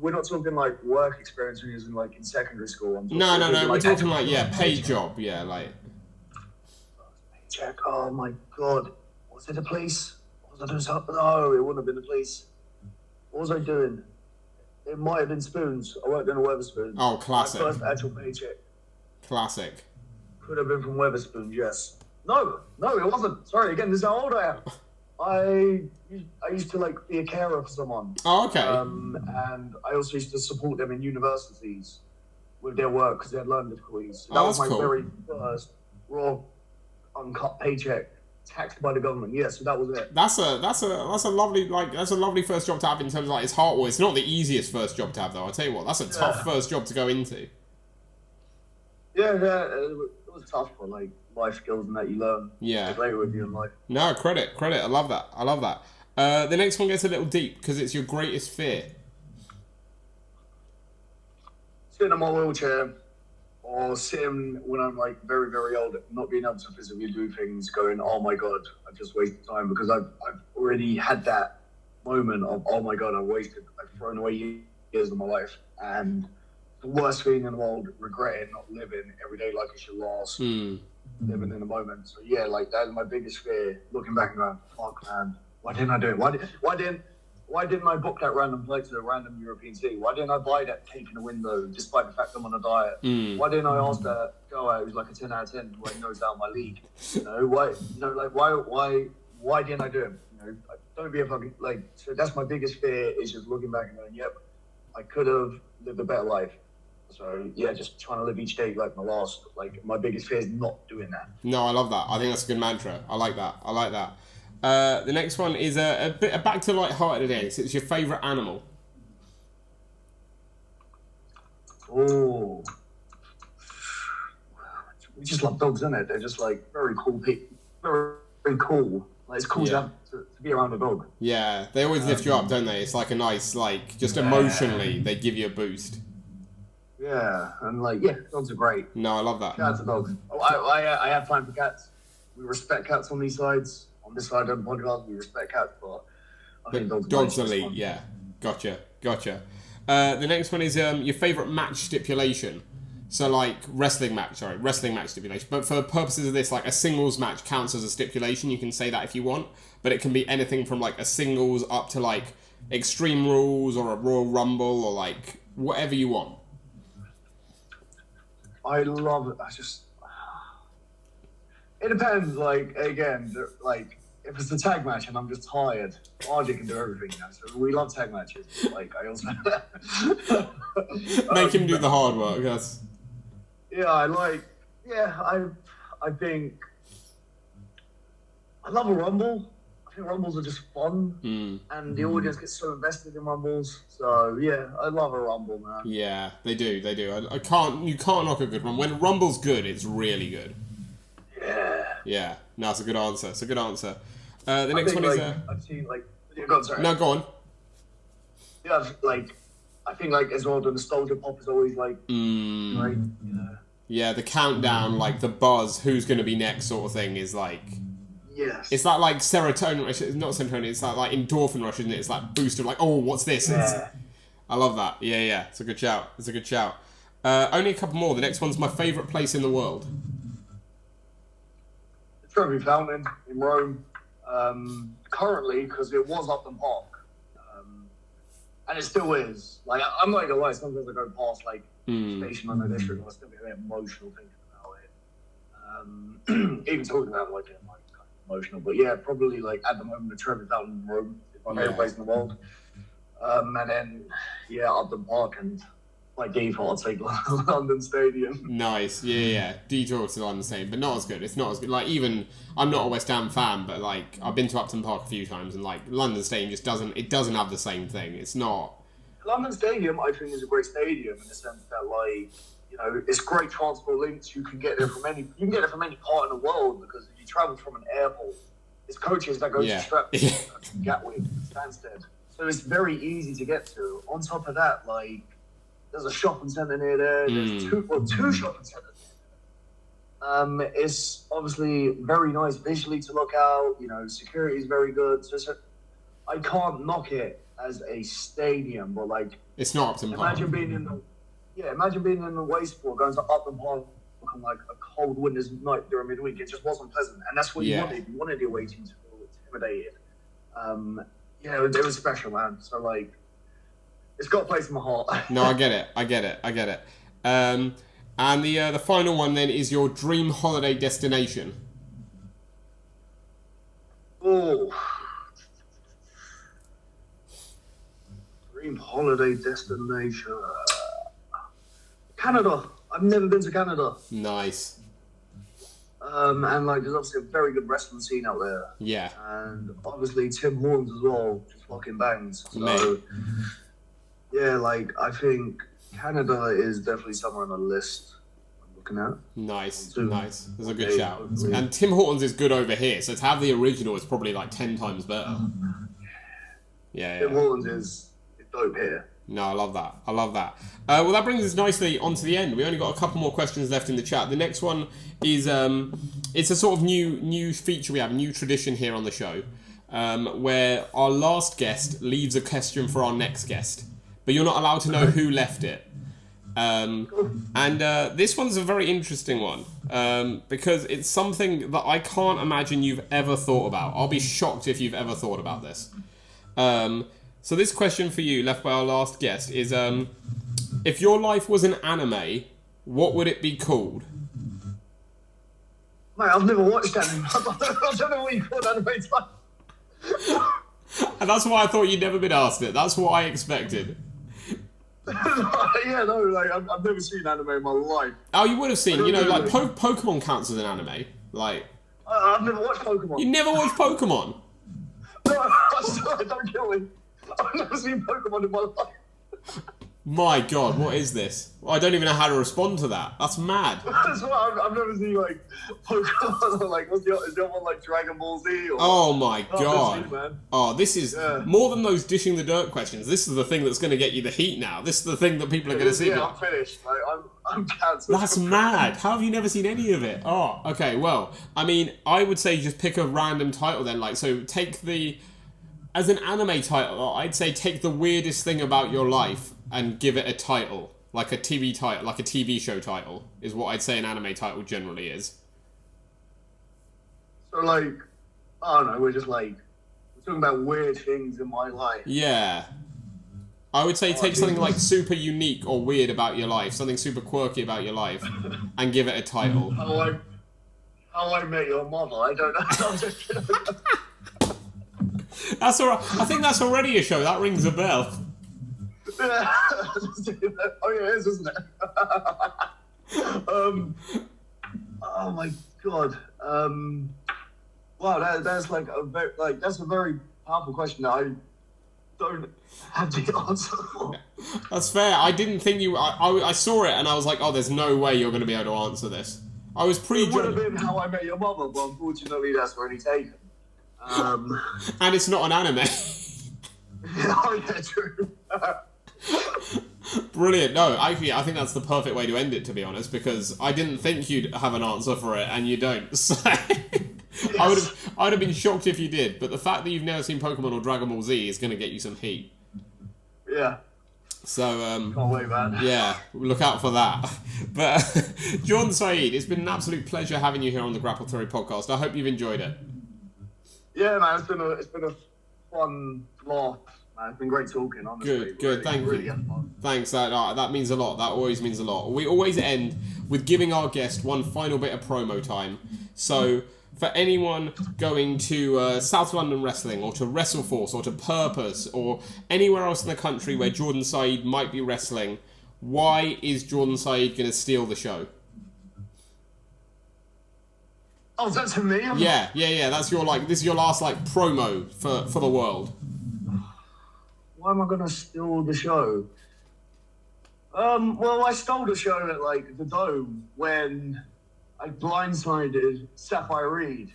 we're not talking like work experience when you're in secondary school. No. We're talking like paid job, like. Check. Oh my god, was it the police? Was I doing something? No, it wouldn't have been the police. What was I doing? It might have been Spoons. I worked in a Weatherspoons. Oh, classic. My first actual paycheck. Classic. Could have been from Weatherspoons, yes. No, it wasn't. Sorry, again, this is how old I am. I used to be a carer for someone. Oh, okay. And I also used to support them in universities with their work because they had learning difficulties. So that was my very first raw, uncut paycheck, taxed by the government. Yeah, so that was it. That's a lovely first job to have in terms of it's heartwarming. It's not the easiest first job to have though. I'll tell you what, that's a tough first job to go into. Yeah, it was tough for life skills and that you learn. Yeah. Later with you in life. No, credit. I love that. The next one gets a little deep because it's your greatest fear. Sitting in my wheelchair, or sitting when I'm very, very old, not being able to physically do things, going, oh my god, I just wasted time because I've already had that moment of, oh my god, I've thrown away years of my life, and the worst feeling in the world, regretting not living every day like it's your last, living in the moment. So yeah, that's my biggest fear. Looking back and going, fuck man, why didn't I do it? Why didn't I book that random flight to a random European city? Why didn't I buy that cake in the window, despite the fact I'm on a diet? Why didn't I ask that girl out who's like a 10 out of 10 who knows out my league? Why didn't I do it? Don't be a fucking So that's my biggest fear, is just looking back and going, yep, I could have lived a better life. So yeah, just trying to live each day like my last. My biggest fear is not doing that. No, I love that. I think that's a good mantra. I like that. The next one is a bit back to light-hearted again. It's your favourite animal. Oh, we just love dogs, isn't it? They're just very cool people, very, very cool. It's cool to be around a dog. Yeah, they always lift you up, don't they? It's a nice just emotionally they give you a boost. Yeah, and dogs are great. No, I love that. Cats are dogs. I have time for cats. We respect cats on these sides. On this side of the podcast, we respect cats, but I think dogs are elite. Yeah, gotcha. The next one is your favourite match stipulation. So wrestling match stipulation. But for purposes of this, a singles match counts as a stipulation. You can say that if you want, but it can be anything from a singles up to Extreme Rules or a Royal Rumble or whatever you want. I love it. It depends. Again, if it's a tag match and I'm just tired, RJ can do everything now. So we love tag matches. I also make him do the hard work. Yes. Yeah, I think I love a rumble. I think rumbles are just fun, and the audience gets so invested in rumbles. So yeah, I love a rumble, man. Yeah, they do. You can't knock a good rumble. When a rumble's good, it's really good. Yeah. No, it's a good answer. The next one is I've seen go on, sorry. No, go on. Yeah, I think as well the nostalgia pop is always great. Yeah, the countdown, the buzz, who's going to be next sort of thing is Yes. It's that like serotonin rush. It's not serotonin. It's that like endorphin rush, isn't it? It's that boost of like, oh, what's this? Yeah. I love that. Yeah. It's a good shout. Only a couple more. The next one's my favourite place in the world. The Trevi Fountain in Rome. Currently, because it was Upton Park. And it still is. Like, I'm not gonna lie, sometimes I go past, like, Station on the District, and I still get a bit emotional thinking about it. Even talking about it, like, I'm like, kind of emotional. But yeah, probably, like, at the moment, the Trevi Fountain in Rome is my favourite place in the world. And then, yeah, Upton Park, and by default, I'll take London Stadium. Nice, yeah. Detour to London Stadium, but not as good. It's not as good. Like, even, I'm not a West Ham fan, but, like, I've been to Upton Park a few times, and, like, London Stadium just doesn't have the same thing. It's not... London Stadium, I think, is a great stadium in the sense that, like, you know, it's great transport links. You can get there from any part in the world, because if you travel from an airport, there's coaches that go to Stratford, Gatwick, Stansted. So it's very easy to get to. On top of that, like, there's a shopping centre near there. There's two shopping centres. It's obviously very nice visually to look out. You know, security is very good. So I can't knock it as a stadium, but like it's not Upton Park. Imagine being in the Wasteport, going to Upton Park on like a cold winter's night during midweek. It just wasn't pleasant, and that's what you wanted. You wanted the away team to feel intimidated. It was special, man. So like. It's got a place in my heart. No, I get it. And the final one then is your dream holiday destination. Oh. Dream holiday destination. Canada. I've never been to Canada. Nice. And like there's obviously a very good wrestling scene out there. Yeah. And obviously Tim Hortons as well, just fucking bangs. So Mate. Yeah, like, I think Canada is definitely somewhere on the list I'm looking at. Nice. There's a good shout. And Tim Hortons is good over here, so to have the original is probably like 10 times better. Yeah. Tim Hortons is dope here. No, I love that. Well, that brings us nicely onto the end. We only got a couple more questions left in the chat. The next one is, it's a sort of new feature we have, a new tradition here on the show, where our last guest leaves a question for our next guest. But you're not allowed to know who left it. This one's a very interesting one because it's something that I can't imagine you've ever thought about. I'll be shocked if you've ever thought about this. So this question for you, left by our last guest, is if your life was an anime, what would it be called? Mate, I've never watched anime. I don't know what you call anime type. And that's why I thought you'd never been asked it. That's what I expected. Yeah, no, like I've never seen anime in my life. Oh, you would have seen, you know, like Pokemon counts as an anime. Like, I've never watched Pokemon. You never watched Pokemon? No, I swear, don't kill me. I've never seen Pokemon in my life. My God, what is this? Well, I don't even know how to respond to that. That's mad. That's what I've never seen like Pokemon. Like, is there one like Dragon Ball Z? Or, oh my God! Seen, man. Oh, this is more than those dishing the dirt questions. This is the thing that's going to get you the heat now. This is the thing that people are going to see. Yeah, I'm finished. Like, I'm cancelled. That's mad. How have you never seen any of it? Oh, okay. Well, I mean, I would say just pick a random title then. Like, so take as an anime title, I'd say take the weirdest thing about your life and give it a title, like a TV title, like a TV show title, is what I'd say an anime title generally is. So, like, I don't know, we're talking about weird things in my life. Yeah. I would say take something like super unique or weird about your life, something super quirky about your life, and give it a title. How I Met Your Mother, I don't know. I'm just kidding. That's all right. I think that's already a show. That rings a bell. Oh yeah, it is, isn't it? Oh my God. Wow, that's like that's a very powerful question that I don't have the answer for. That's fair. I didn't think you. I saw it and I was like, oh, there's no way you're going to be able to answer this. I was It would have been How I Met Your Mother, but unfortunately, that's already taken. And it's not an anime. Oh yeah, true. Brilliant. No, actually, I think that's the perfect way to end it, to be honest, because I didn't think you'd have an answer for it, and you don't. So Yes. I would have been shocked if you did, but the fact that you've never seen Pokemon or Dragon Ball Z is going to get you some heat. Yeah. So, Can't wait, man. yeah, look out for that. But, Jordan Saeed, it's been an absolute pleasure having you here on the Grapple Theory podcast. I hope you've enjoyed it. Yeah, man, it's been a fun laugh. Man, it's been great talking, honestly. Good, thank you. Really fun. Thanks, that means a lot. That always means a lot. We always end with giving our guest one final bit of promo time. So, for anyone going to South London Wrestling or to WrestleForce or to Purpose or anywhere else in the country where Jordan Saeed might be wrestling, why is Jordan Saeed going to steal the show? Oh, is that to me? Yeah. That's your this is your last promo for the world. Why am I gonna steal the show? Well, I stole the show at the Dome when I blindsided Sapphire Reed,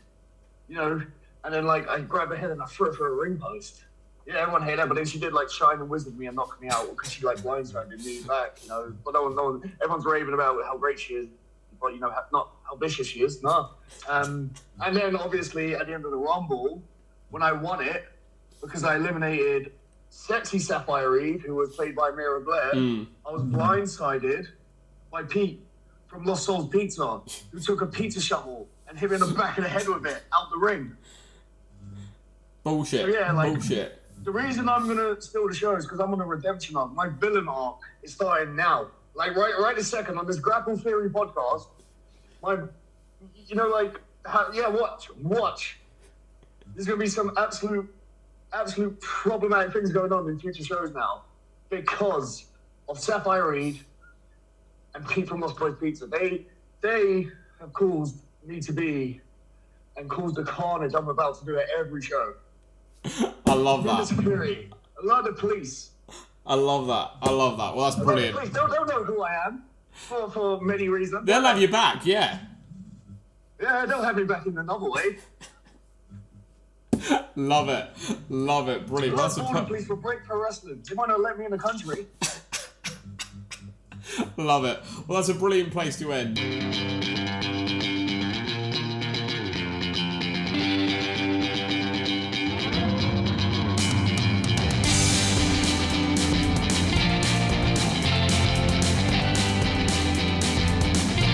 and then I grabbed her head and I threw her for a ring post. Yeah, everyone hated that, but then she did shine and wizard me and knock me out because she blindsided me back, But no one, everyone's raving about how great she is, but not how vicious she is. No. And then obviously at the end of the Rumble, when I won it, because I eliminated Sexy Sapphire Reed, who was played by Mira Blair, I was blindsided by Pete from Lost Souls Pizza, who took a pizza shovel and hit me in the back of the head with it out the ring. Bullshit. So yeah, bullshit. The reason I'm gonna steal the show is because I'm on a redemption arc. My villain arc is starting now. Right this second on this Grapple Theory podcast. Watch. There's gonna be some absolute problematic things going on in future shows now because of Sapphire Reed and Pete from Lost Boys Pizza. They have caused me to be and caused the carnage I'm about to do at every show. I love that. Security. I love the police. I love that. Well, that's brilliant. Please don't know who I am for many reasons. They'll have you back, yeah. Yeah, they'll have me back in another way. Love it, brilliant. That's police for break pro wrestling. They might not let me in the country. Love it. Well, that's a brilliant place to end.